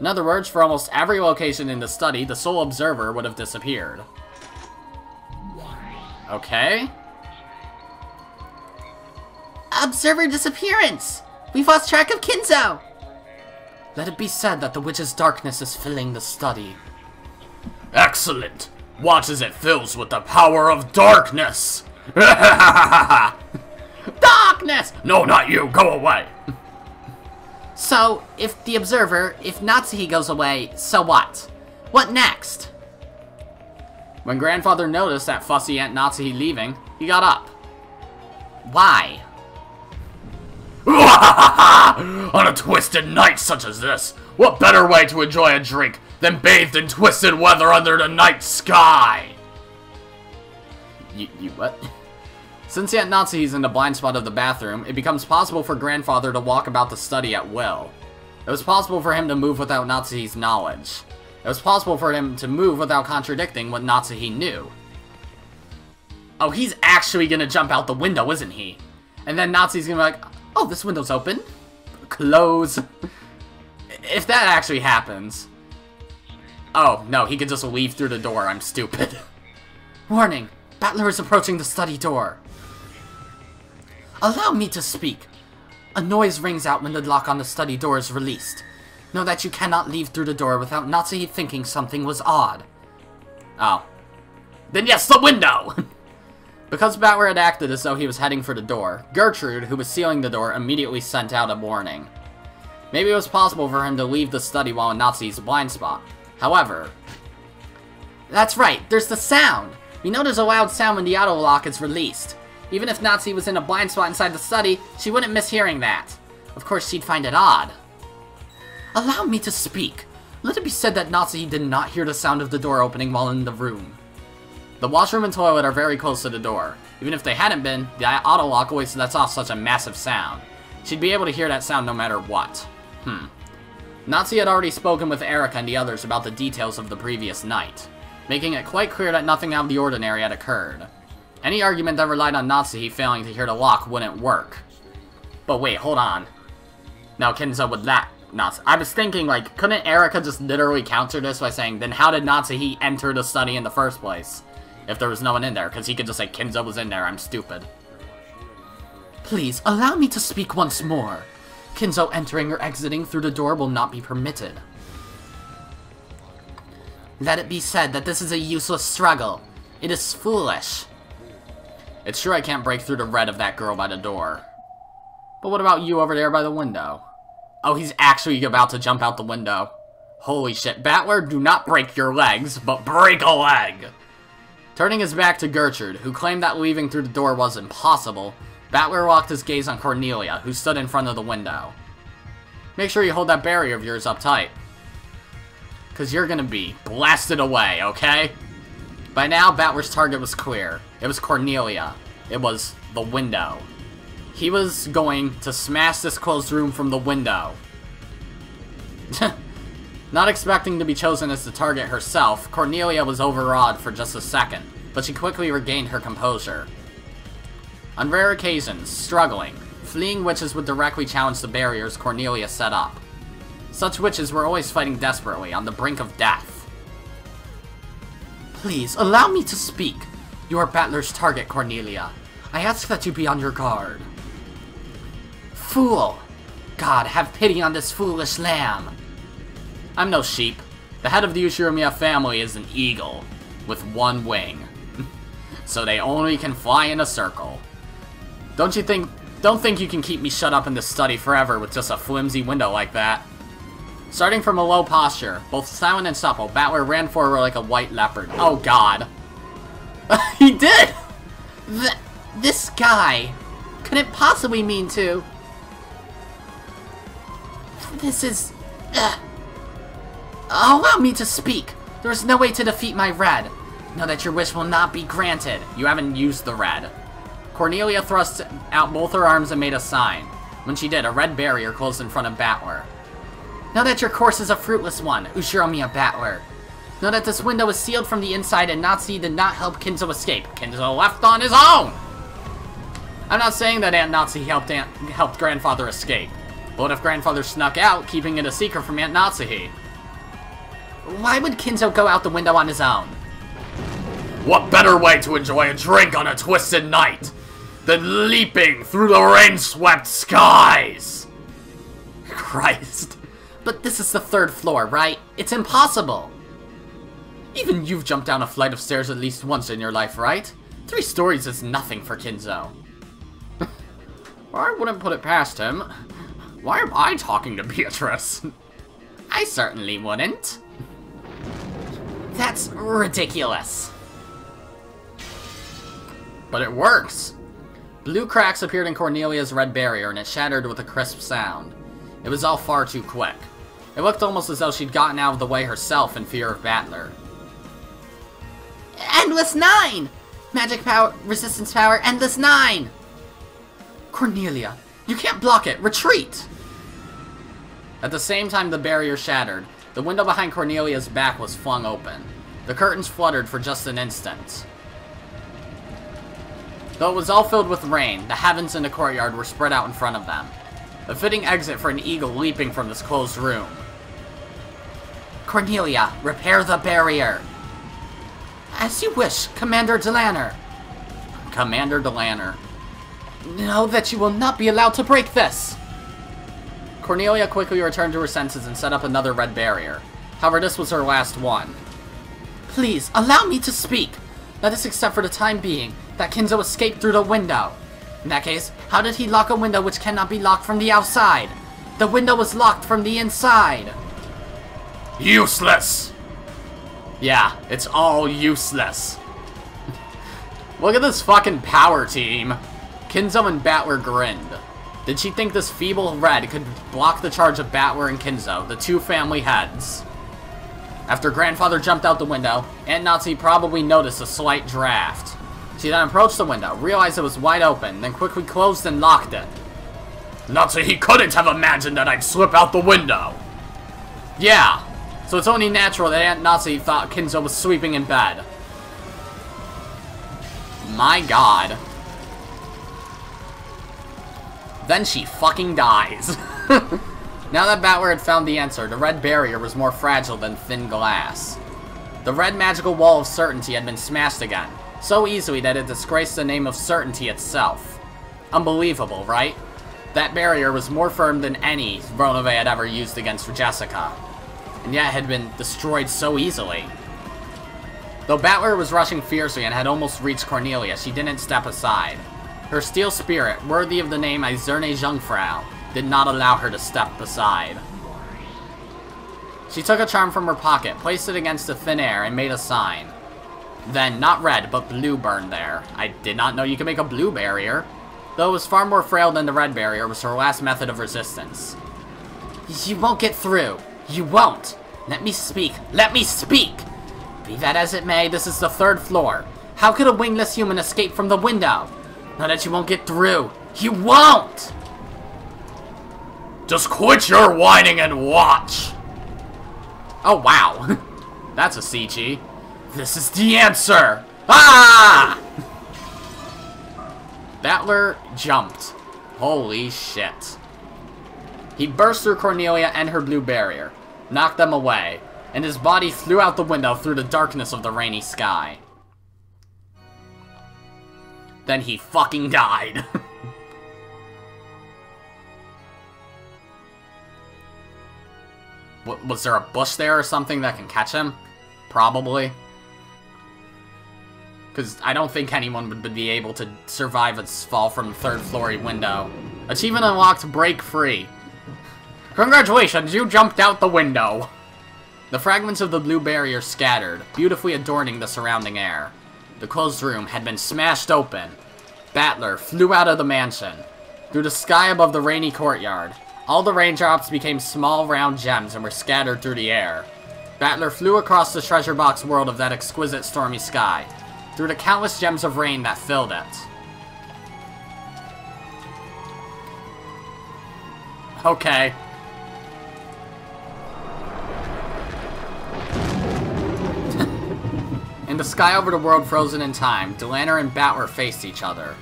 In other words, for almost every location in the study, the sole observer would have disappeared. Okay. Observer disappearance! We've lost track of Kinzo! Let it be said that the witch's darkness is filling the study. Excellent! Watch as it fills with the power of darkness! Darkness! No, not you! Go away! So, if the observer, if Natsuhi goes away, so what? What next? When Grandfather noticed that fussy Aunt Natsuhi leaving, he got up. Why? On a twisted night such as this, what better way to enjoy a drink than bathed in twisted weather under the night sky? You what? Since Aunt Natsuhi's in the blind spot of the bathroom, it becomes possible for Grandfather to walk about the study at will. It was possible for him to move without Natsuhi's knowledge. It was possible for him to move without contradicting what Natsuhi knew. Oh, he's actually gonna jump out the window, isn't he? And then Natsuhi's gonna be like, oh, this window's open. Close. If that actually happens. Oh, no, he could just leave through the door. I'm stupid. Warning! Battler is approaching the study door. Allow me to speak. A noise rings out when the lock on the study door is released. Know that you cannot leave through the door without Natsuhi thinking something was odd. Oh. Then yes, the window! Because Battler had acted as though he was heading for the door, Gertrude, who was sealing the door, immediately sent out a warning. Maybe it was possible for him to leave the study while in Natsuhi's blind spot. However... That's right, there's the sound! We know there's a loud sound when the auto lock is released. Even if Natsuhi was in a blind spot inside the study, she wouldn't miss hearing that. Of course, she'd find it odd. Allow me to speak. Let it be said that Natsuhi did not hear the sound of the door opening while in the room. The washroom and toilet are very close to the door. Even if they hadn't been, the auto lock always lets off such a massive sound. She'd be able to hear that sound no matter what. Natsuhi had already spoken with Erika and the others about the details of the previous night, making it quite clear that nothing out of the ordinary had occurred. Any argument that relied on Natsuhi failing to hear the lock wouldn't work. But wait, hold on. No, Kinzo would not. I was thinking, like, couldn't Erika just literally counter this by saying, then how did Natsuhi enter the study in the first place? If there was no one in there, because he could just say, Kinzo was in there, I'm stupid. Please, allow me to speak once more. Kinzo entering or exiting through the door will not be permitted. Let it be said that this is a useless struggle. It is foolish. It's true I can't break through the red of that girl by the door. But what about you over there by the window? Oh, he's actually about to jump out the window. Holy shit. Battler, do not break your legs, but break a leg! Turning his back to Gertrude, who claimed that leaving through the door was impossible, Battler locked his gaze on Cornelia, who stood in front of the window. Make sure you hold that barrier of yours up tight. Because you're gonna be blasted away, okay? By now, Battler's target was clear. It was Cornelia. It was the window. He was going to smash this closed room from the window. Not expecting to be chosen as the target herself, Cornelia was overawed for just a second, but she quickly regained her composure. On rare occasions, struggling, fleeing witches would directly challenge the barriers Cornelia set up. Such witches were always fighting desperately, on the brink of death. Please, allow me to speak. You are Battler's target, Cornelia. I ask that you be on your guard. Fool! God, have pity on this foolish lamb. I'm no sheep. The head of the Ushiromiya family is an eagle, with one wing. So they only can fly in a circle. Don't think you can keep me shut up in this study forever with just a flimsy window like that. Starting from a low posture, both silent and supple, Battler ran forward like a white leopard. Oh god. He did! This guy couldn't possibly mean to. This is... Allow me to speak. There is no way to defeat my red. Know that your wish will not be granted. You haven't used the red. Cornelia thrust out both her arms and made a sign. When she did, a red barrier closed in front of Battler. Know that your course is a fruitless one, Ushiromiya Battler. Know that this window is sealed from the inside and Natsuhi did not help Kinzo escape. Kinzo left on his own! I'm not saying that Aunt Nazi helped Grandfather escape. But what if Grandfather snuck out, keeping it a secret from Aunt Nazi? Why would Kinzo go out the window on his own? What better way to enjoy a drink on a twisted night than leaping through the rain-swept skies? Christ. But this is the 3rd floor, right? It's impossible. Even you've jumped down a flight of stairs at least once in your life, right? 3 stories is nothing for Kinzo. I wouldn't put it past him. Why am I talking to Beatrice? I certainly wouldn't. That's ridiculous. But it works. Blue cracks appeared in Cornelia's red barrier and it shattered with a crisp sound. It was all far too quick. It looked almost as though she'd gotten out of the way herself in fear of Battler. Endless 9! Magic power, resistance power, Endless 9! Cornelia, you can't block it! Retreat! At the same time the barrier shattered, the window behind Cornelia's back was flung open. The curtains fluttered for just an instant. Though it was all filled with rain, the heavens and the courtyard were spread out in front of them. A fitting exit for an eagle leaping from this closed room. Cornelia, repair the barrier! As you wish, Commander Dlanor. Commander Dlanor. Know that you will not be allowed to break this! Cornelia quickly returned to her senses and set up another red barrier. However, this was her last one. Please, allow me to speak! Let us accept for the time being that Kinzo escaped through the window. In that case, how did he lock a window which cannot be locked from the outside? The window was locked from the inside. Useless! Yeah, it's all useless. Look at this fucking power team. Kinzo and Battler grinned. Did she think this feeble red could block the charge of Battler and Kinzo, the 2 family heads? After Grandfather jumped out the window, Aunt Nazi probably noticed a slight draft. She then approached the window, realized it was wide open, then quickly closed and locked it. Nazi, he couldn't have imagined that I'd slip out the window. Yeah, so it's only natural that Aunt Nazi thought Kinzo was sleeping in bed. My god. Then she fucking dies. Now that Battler had found the answer, the red barrier was more fragile than thin glass. The red magical wall of certainty had been smashed again, so easily that it disgraced the name of certainty itself. Unbelievable, right? That barrier was more firm than any Ronove had ever used against Jessica, and yet had been destroyed so easily. Though Battler was rushing fiercely and had almost reached Cornelia, she didn't step aside. Her steel spirit, worthy of the name Eiserne Jungfrau, did not allow her to step aside. She took a charm from her pocket, placed it against the thin air, and made a sign. Then, not red, but blue burned there. I did not know you could make a blue barrier. Though it was far more frail than the red barrier, it was her last method of resistance. You won't get through. You won't. Let me speak. Let me speak! Be that as it may, this is the 3rd floor. How could a wingless human escape from the window? Now that you won't get through. You won't! Just quit your whining and watch! Oh, wow. That's a CG. This is the answer! Ah! Battler jumped. Holy shit. He burst through Cornelia and her blue barrier, knocked them away, and his body flew out the window through the darkness of the rainy sky. Then he fucking died. Was there a bush there or something that can catch him? Probably. Because I don't think anyone would be able to survive its fall from the 3rd floor window. Achievement unlocked, break free. Congratulations, you jumped out the window. The fragments of the blue barrier scattered, beautifully adorning the surrounding air. The closed room had been smashed open. Battler flew out of the mansion. Through the sky above the rainy courtyard, all the raindrops became small round gems and were scattered through the air. Battler flew across the treasure box world of that exquisite stormy sky, through the countless gems of rain that filled it. Okay. In the sky over the world frozen in time, Dlanor and Battler faced each other.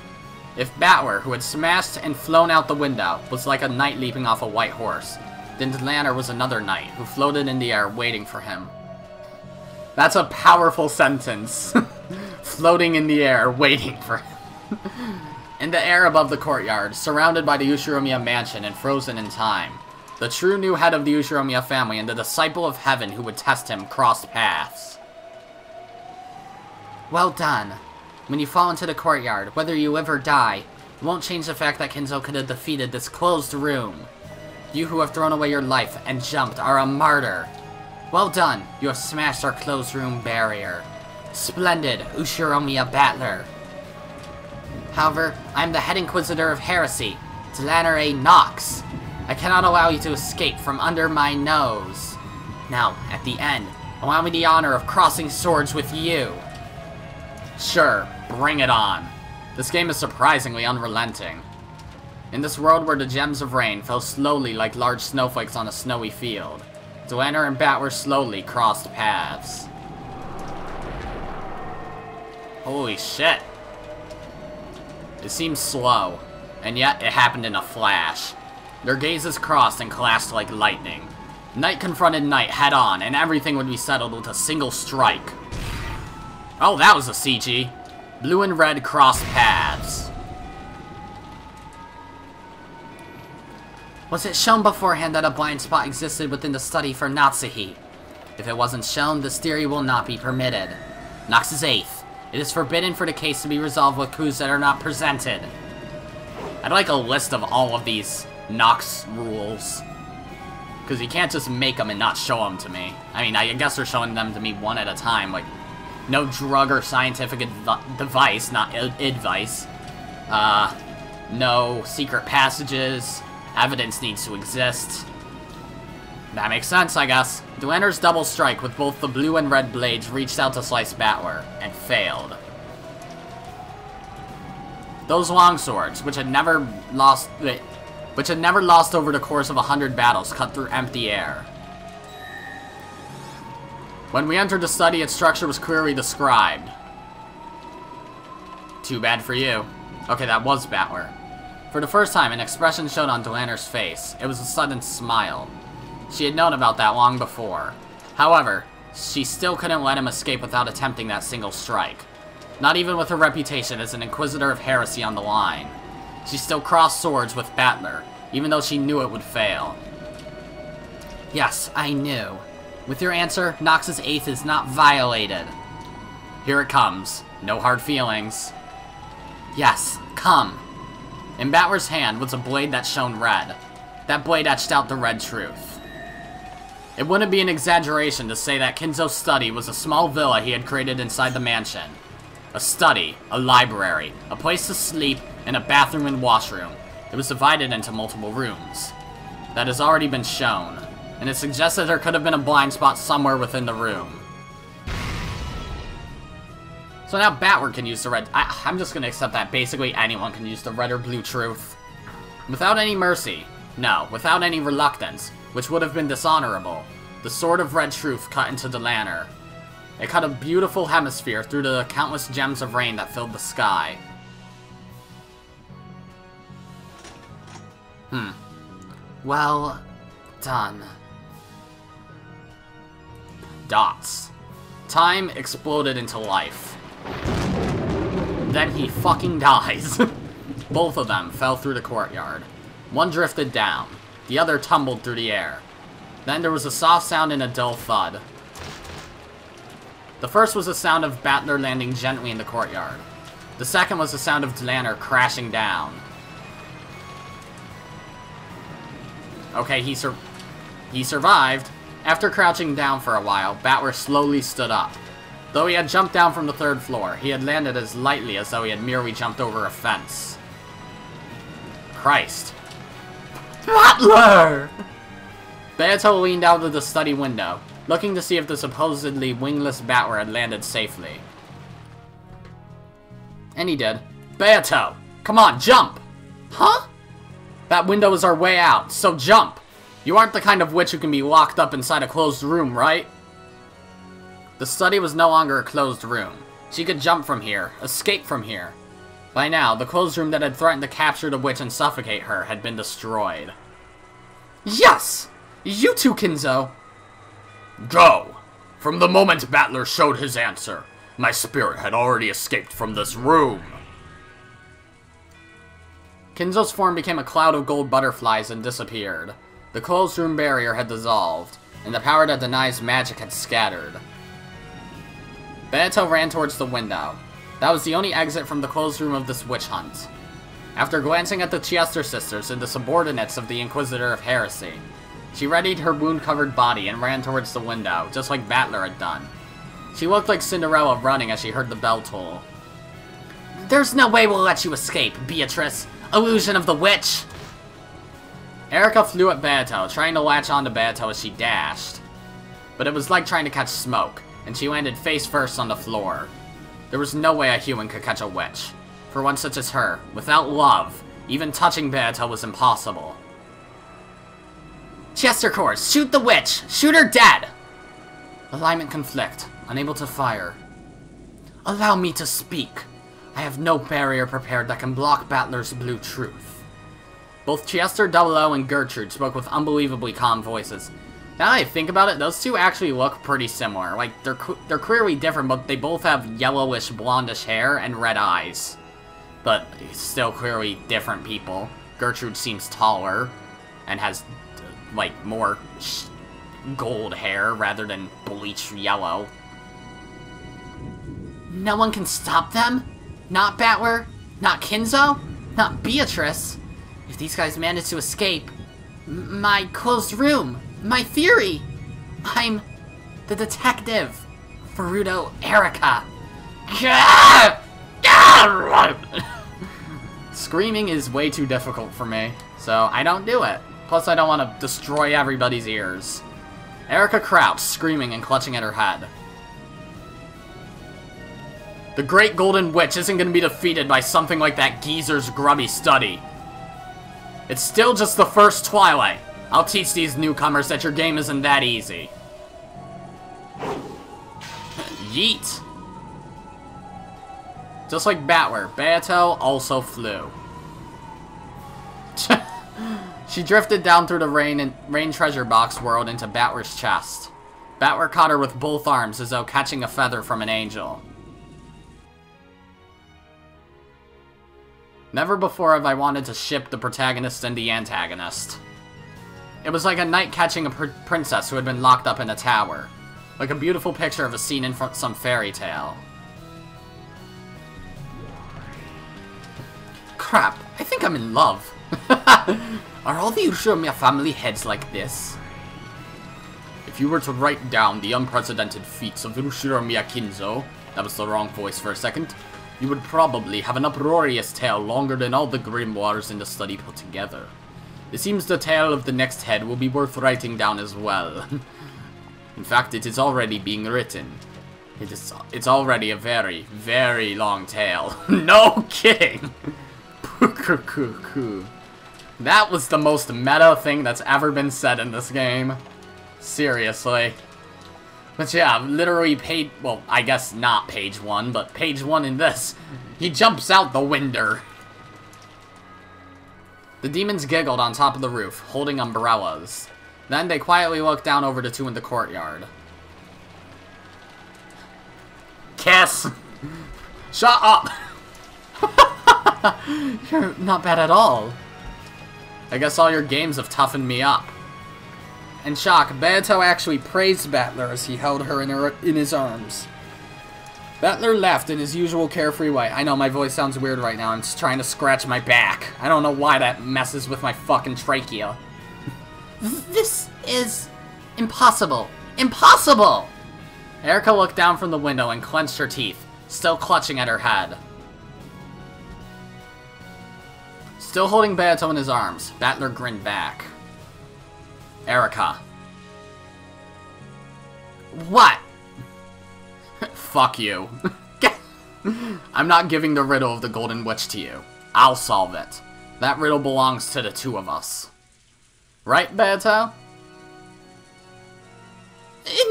If Battler, who had smashed and flown out the window, was like a knight leaping off a white horse, then Dlanor was another knight who floated in the air waiting for him. That's a powerful sentence. Floating in the air, waiting for him. In the air above the courtyard, surrounded by the Ushiromiya mansion and frozen in time, the true new head of the Ushiromiya family and the disciple of heaven who would test him crossed paths. Well done. When you fall into the courtyard, whether you live or die, it won't change the fact that Kinzo could have defeated this closed room. You who have thrown away your life and jumped are a martyr. Well done, you have smashed our closed room barrier. Splendid, Ushiromiya Battler. However, I am the head inquisitor of heresy, Dlanor and Knox. I cannot allow you to escape from under my nose. Now, at the end, allow me the honor of crossing swords with you. Sure, bring it on. This game is surprisingly unrelenting. In this world where the gems of rain fell slowly like large snowflakes on a snowy field, Dlanor and Battler slowly crossed paths. Holy shit. It seems slow, and yet it happened in a flash. Their gazes crossed and clashed like lightning. Knight confronted Knight head-on, and everything would be settled with a single strike. Oh, that was a CG. Blue and red crossed paths. Was it shown beforehand that a blind spot existed within the study for Natsuhi? If it wasn't shown, this theory will not be permitted. Knox is 8th. It is forbidden for the case to be resolved with clues that are not presented. I'd like a list of all of these Knox rules. Because you can't just make them and not show them to me. I mean, I guess they're showing them to me one at a time. Like, no drug or scientific device, not advice. No secret passages. Evidence needs to exist. That makes sense, I guess. Dlanor's double strike with both the blue and red blades reached out to slice Battler, and failed. Those longswords, which had never lost over the course of 100 battles, cut through empty air. When we entered the study, its structure was clearly described. Too bad for you. Okay, that was Battler. For the first time, an expression showed on Dlanor's face. It was a sudden smile. She had known about that long before. However, she still couldn't let him escape without attempting that single strike. Not even with her reputation as an Inquisitor of Heresy on the line. She still crossed swords with Battler, even though she knew it would fail. Yes, I knew. With your answer, Knox's 8th is not violated. Here it comes. No hard feelings. Yes, come. In Battler's hand was a blade that shone red. That blade etched out the red truth. It wouldn't be an exaggeration to say that Kinzo's study was a small villa he had created inside the mansion. A study, a library, a place to sleep, and a bathroom and washroom. It was divided into multiple rooms. That has already been shown, and it suggests that there could have been a blind spot somewhere within the room. So now Battler can use the red. I'm just gonna accept that basically anyone can use the red or blue truth. Without any mercy. No, without any reluctance, which would have been dishonorable, the sword of red truth cut into Dlanor. It cut a beautiful hemisphere through the countless gems of rain that filled the sky. Well done. Dots. Time exploded into life. Then he fucking dies. Both of them fell through the courtyard. One drifted down. The other tumbled through the air. Then there was a soft sound and a dull thud. The first was the sound of Battler landing gently in the courtyard. The second was the sound of Dlanor crashing down. Okay, he survived. After crouching down for a while, Battler slowly stood up. Though he had jumped down from the 3rd floor, he had landed as lightly as though he had merely jumped over a fence. Christ. Battler! Beato leaned out of the study window, looking to see if the supposedly wingless Battler had landed safely. And he did. Beato! Come on, jump! Huh? That window is our way out, so jump! You aren't the kind of witch who can be locked up inside a closed room, right? The study was no longer a closed room. She could jump from here, escape from here. By now, the closed room that had threatened to capture the witch and suffocate her had been destroyed. Yes! You too, Kinzo! Go! From the moment Battler showed his answer, my spirit had already escaped from this room. Kinzo's form became a cloud of gold butterflies and disappeared. The closed room barrier had dissolved, and the power that denies magic had scattered. Beato ran towards the window. That was the only exit from the closed room of this witch hunt. After glancing at the Chester sisters and the subordinates of the Inquisitor of Heresy, she readied her wound-covered body and ran towards the window, just like Battler had done. She looked like Cinderella running as she heard the bell toll. There's no way we'll let you escape, Beatrice! Illusion of the witch! Erika flew at Beato, trying to latch onto Beato as she dashed. But it was like trying to catch smoke, and she landed face first on the floor. There was no way a human could catch a witch. For one such as her, without love, even touching Beato was impossible. Chester cores, shoot the witch! Shoot her dead! Alignment conflict, unable to fire. Allow me to speak. I have no barrier prepared that can block Battler's blue truth. Both Chester 00 and Gertrude spoke with unbelievably calm voices. Now that I think about it, those two actually look pretty similar. Like, they're clearly different, but they both have yellowish, blondish hair and red eyes. But still clearly different people. Gertrude seems taller and has, like, more gold hair rather than bleached yellow. No one can stop them? Not Battler? Not Kinzo? Not Beatrice? If these guys manage to escape... my closed room! My theory! I'm... the detective! Furudo Erika! Screaming is way too difficult for me, so I don't do it. Plus I don't want to destroy everybody's ears. Erika crouched, screaming and clutching at her head. The Great Golden Witch isn't going to be defeated by something like that geezer's grubby study. It's still just the first Twilight. I'll teach these newcomers that your game isn't that easy. Yeet. Just like Battler, Beato also flew. She drifted down through the rain treasure box world into Battler's chest. Battler caught her with both arms as though catching a feather from an angel. Never before have I wanted to ship the protagonist and the antagonist. It was like a knight catching a princess who had been locked up in a tower. Like a beautiful picture of a scene in some fairy tale. Crap, I think I'm in love. Are all the Ushiromiya family heads like this? If you were to write down the unprecedented feats of Ushiromiya Kinzo, that was the wrong voice for a second, you would probably have an uproarious tale longer than all the grimoires in the study put together. It seems the tale of the next head will be worth writing down as well. In fact, it is already being written. It's already a very, very long tale. No kidding! That was the most meta thing that's ever been said in this game. Seriously. But yeah, literally well, I guess not page 1, but page 1 in this. He jumps out the window. The demons giggled on top of the roof, holding umbrellas. Then they quietly looked down over the two in the courtyard. Kiss! Shut up! You're not bad at all. I guess all your games have toughened me up. In shock, Beato actually praised Battler as he held her in his arms. Battler laughed in his usual carefree way. I know my voice sounds weird right now. I'm just trying to scratch my back. I don't know why that messes with my fucking trachea. This is impossible. Impossible! Erika looked down from the window and clenched her teeth, still clutching at her head. Still holding Beato in his arms, Battler grinned back. Erika. What? Fuck you. I'm not giving the riddle of the Golden Witch to you. I'll solve it. That riddle belongs to the two of us. Right, Beato?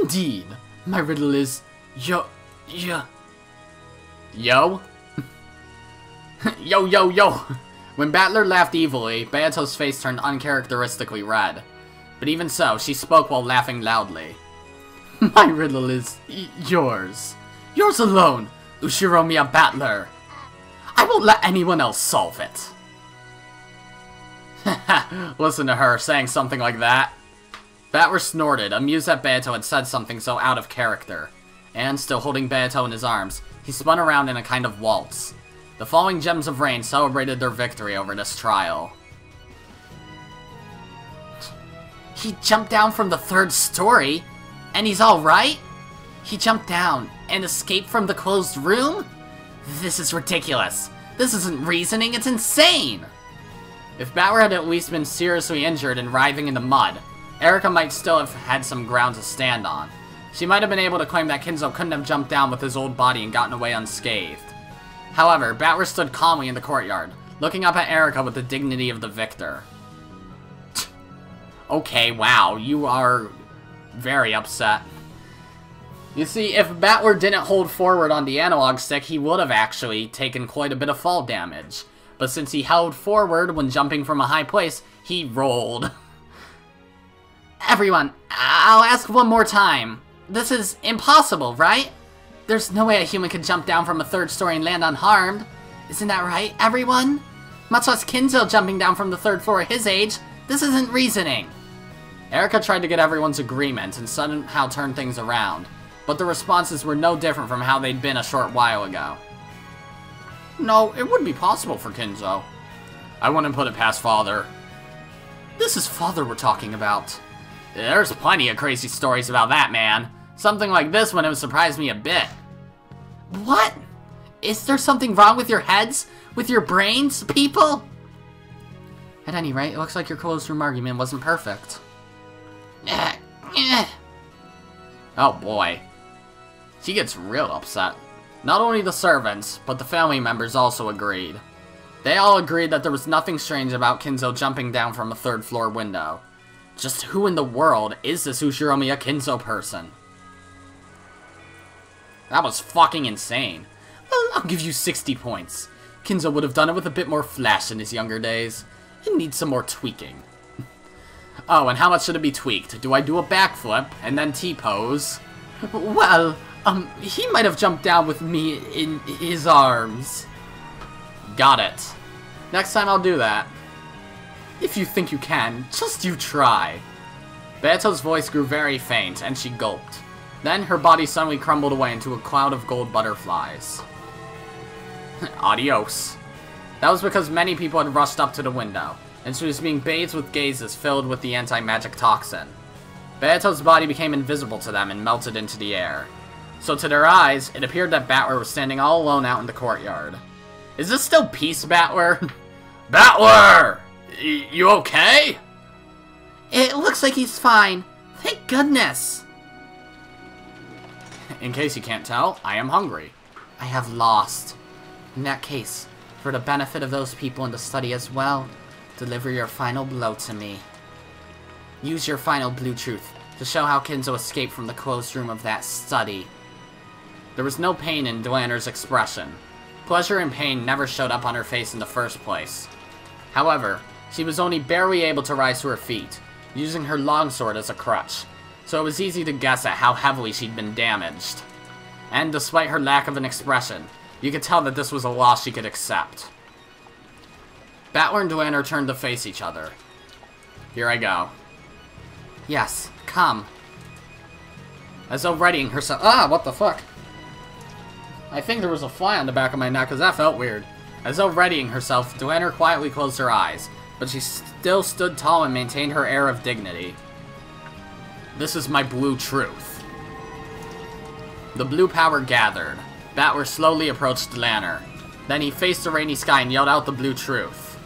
Indeed. My riddle is... Yo? Yo, yo, yo! When Battler laughed evilly, Beato's face turned uncharacteristically red. But even so, she spoke while laughing loudly. My riddle is yours. Yours alone, Ushiromiya Battler. I won't let anyone else solve it. Listen to her saying something like that. Battler snorted, amused that Beato had said something so out of character. And, still holding Beato in his arms, he spun around in a kind of waltz. The falling gems of rain celebrated their victory over this trial. He jumped down from the 3rd story? And he's alright? He jumped down and escaped from the closed room? This is ridiculous. This isn't reasoning, it's insane! If Battler had at least been seriously injured and writhing in the mud, Erika might still have had some ground to stand on. She might have been able to claim that Kinzo couldn't have jumped down with his old body and gotten away unscathed. However, Battler stood calmly in the courtyard, looking up at Erika with the dignity of the victor. Okay, wow, you are very upset. You see, if Battler didn't hold forward on the analog stick, he would have actually taken quite a bit of fall damage. But since he held forward when jumping from a high place, he rolled. Everyone, I'll ask one more time. This is impossible, right? There's no way a human could jump down from a 3rd story and land unharmed. Isn't that right, everyone? Much less Kinzo jumping down from the 3rd floor at his age. This isn't reasoning. Erika tried to get everyone's agreement and somehow turn things around, but the responses were no different from how they'd been a short while ago. No, it wouldn't be possible for Kinzo. I wouldn't put it past Father. This is Father we're talking about. There's plenty of crazy stories about that man. Something like this one would surprise me a bit. What? Is there something wrong with your heads? With your brains, people? At any rate, it looks like your closed room argument wasn't perfect. Oh boy. She gets real upset. Not only the servants, but the family members also agreed. They all agreed that there was nothing strange about Kinzo jumping down from a 3rd floor window. Just who in the world is this Ushiromiya Kinzo person? That was fucking insane. Well, I'll give you 60 points. Kinzo would have done it with a bit more flash in his younger days. It needs some more tweaking. Oh, and how much should it be tweaked? Do I do a backflip and then T-pose? Well, he might have jumped down with me in his arms. Got it. Next time I'll do that. If you think you can, just you try. Beato's voice grew very faint, and she gulped. Then her body suddenly crumbled away into a cloud of gold butterflies. Adios. That was because many people had rushed up to the window, and she was being bathed with gazes filled with the anti-magic toxin. Beato's body became invisible to them and melted into the air. So to their eyes, it appeared that Battler was standing all alone out in the courtyard. Is this still peace, Battler? Battler! You okay? It looks like he's fine. Thank goodness. In case you can't tell, I am hungry. I have lost. In that case, for the benefit of those people in the study as well, deliver your final blow to me. Use your final blue truth to show how Kinzo escaped from the closed room of that study. There was no pain in Dlanor's expression. Pleasure and pain never showed up on her face in the first place. However, she was only barely able to rise to her feet, using her longsword as a crutch, so it was easy to guess at how heavily she'd been damaged. And despite her lack of an expression, you could tell that this was a loss she could accept. Battler and Dlanor turned to face each other. Here I go. Yes, come. As though readying herself— ah, what the fuck? I think there was a fly on the back of my neck, because that felt weird. As though readying herself, Dlanor quietly closed her eyes, but she still stood tall and maintained her air of dignity. This is my blue truth. The blue power gathered. Battler slowly approached Dlanor. Then he faced the rainy sky and yelled out the blue truth.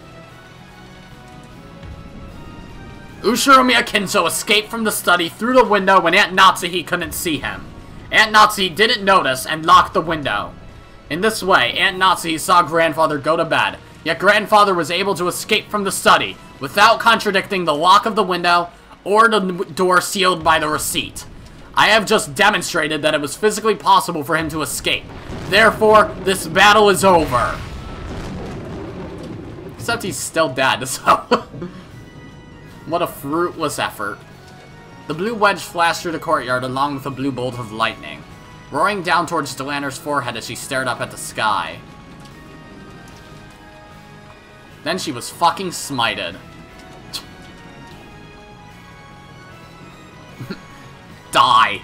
Ushiromiya Kinzo escaped from the study through the window when Aunt Natsuhi couldn't see him. Aunt Natsuhi didn't notice and locked the window. In this way, Aunt Natsuhi saw Grandfather go to bed, yet Grandfather was able to escape from the study without contradicting the lock of the window or the door sealed by the receipt. I have just demonstrated that it was physically possible for him to escape. Therefore, this battle is over. Except he's still dead, so... What a fruitless effort. The blue wedge flashed through the courtyard along with a blue bolt of lightning, roaring down towards Dlanor's forehead as she stared up at the sky. Then she was fucking smited. Die!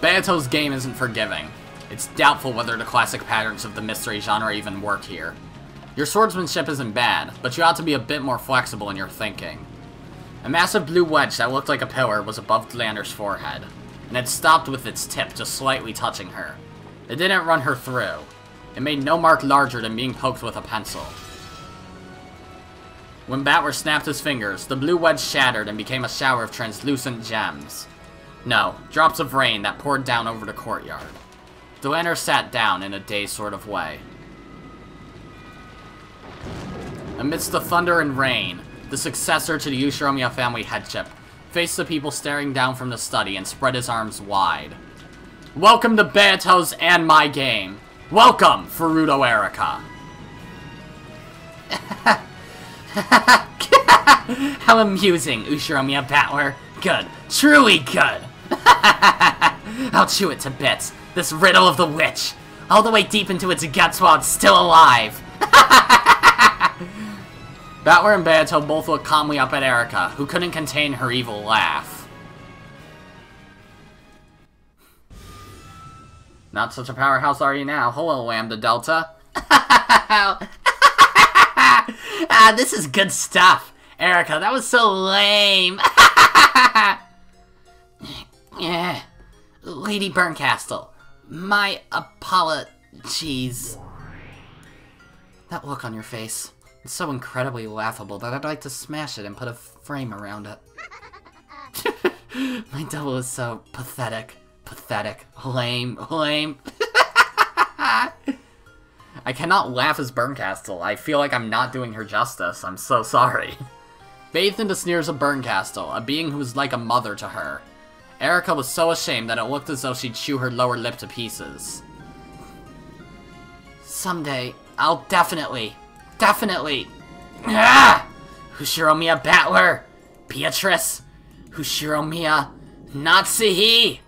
Bayato's game isn't forgiving. It's doubtful whether the classic patterns of the mystery genre even work here. Your swordsmanship isn't bad, but you ought to be a bit more flexible in your thinking. A massive blue wedge that looked like a pillar was above Dlanor's forehead, and it stopped with its tip just slightly touching her. It didn't run her through. It made no mark larger than being poked with a pencil. When Battler snapped his fingers, the blue wedge shattered and became a shower of translucent gems. No, drops of rain that poured down over the courtyard. Dlanor sat down in a dazed sort of way. Amidst the thunder and rain, the successor to the Ushiromiya family headship faced the people staring down from the study and spread his arms wide. Welcome to Bayato's and my game. Welcome, Furuto Erika. How amusing, Ushiromiya Battler. Good. Truly good. I'll chew it to bits. This riddle of the witch. All the way deep into its guts while it's still alive. Battler and Bayato both looked calmly up at Erika, who couldn't contain her evil laugh. Not such a powerhouse are you now. Hello, Lambda Delta. This is good stuff. Erika, that was so lame. Yeah. Lady Burncastle, my apologies. That look on your face, it's so incredibly laughable that I'd like to smash it and put a frame around it. My double is so pathetic. Pathetic. Lame. Lame. I cannot laugh as Burncastle. I feel like I'm not doing her justice. I'm so sorry. Bathed in the sneers of Burncastle, a being who was like a mother to her, Erika was so ashamed that it looked as though she'd chew her lower lip to pieces. Someday, I'll definitely... Ah! Ushiromiya Battler! Beatrice! Ushiromiya Natsuhi!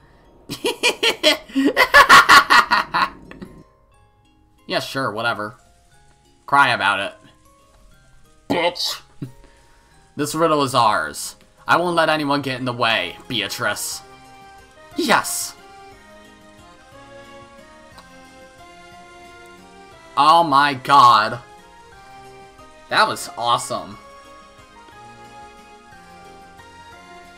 Yeah, sure, whatever. Cry about it. Bitch! This riddle is ours. I won't let anyone get in the way, Beatrice. Yes! Oh my god. That was awesome.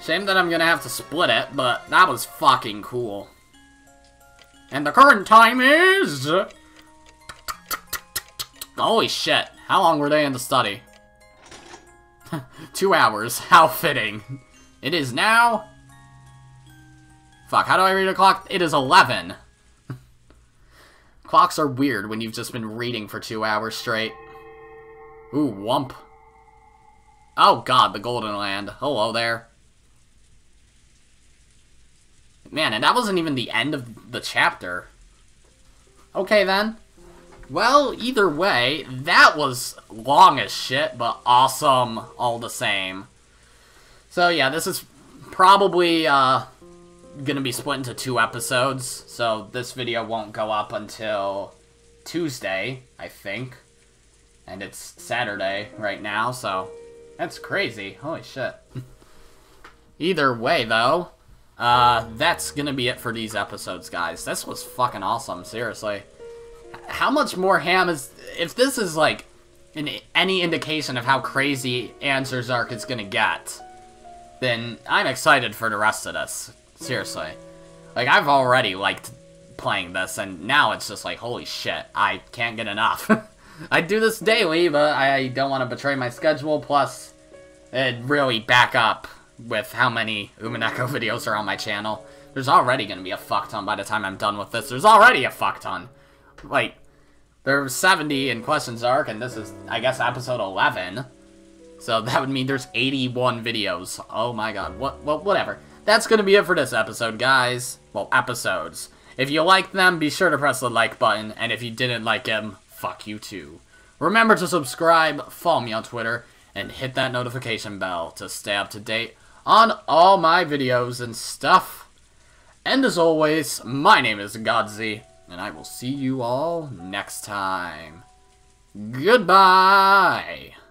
Shame that I'm gonna have to split it, but that was fucking cool. And the current time is... Holy shit. How long were they in the study? 2 hours. How fitting. It is now... Fuck, how do I read a clock? It is 11. Clocks are weird when you've just been reading for 2 hours straight. Ooh, wump. Oh god, the Golden Land. Hello there. Man, and that wasn't even the end of the chapter. Okay then. Well, either way, that was long as shit, but awesome all the same. So yeah, this is probably gonna be split into 2 episodes, so this video won't go up until Tuesday, I think. And it's Saturday right now, so that's crazy. Holy shit. Either way, though, that's gonna be it for these episodes, guys. This was fucking awesome, seriously. How much more ham is... If this is, like, any indication of how crazy Answer's Arc is gonna get, then I'm excited for the rest of this. Seriously. Like, I've already liked playing this, and now it's just like, holy shit, I can't get enough. I do this daily, but I don't want to betray my schedule, plus it'd really back up with how many Umineko videos are on my channel. There's already gonna be a fuck ton by the time I'm done with this. There's already a fuck ton. Like, there's 70 in Questions Arc, and this is, I guess, episode 11. So that would mean there's 81 videos. Oh my god. Well, whatever. That's gonna be it for this episode, guys. Well, episodes. If you liked them, be sure to press the like button, and if you didn't like them, fuck you too. Remember to subscribe, follow me on Twitter, and hit that notification bell to stay up to date on all my videos and stuff. And as always, my name is Godzi, and I will see you all next time. Goodbye!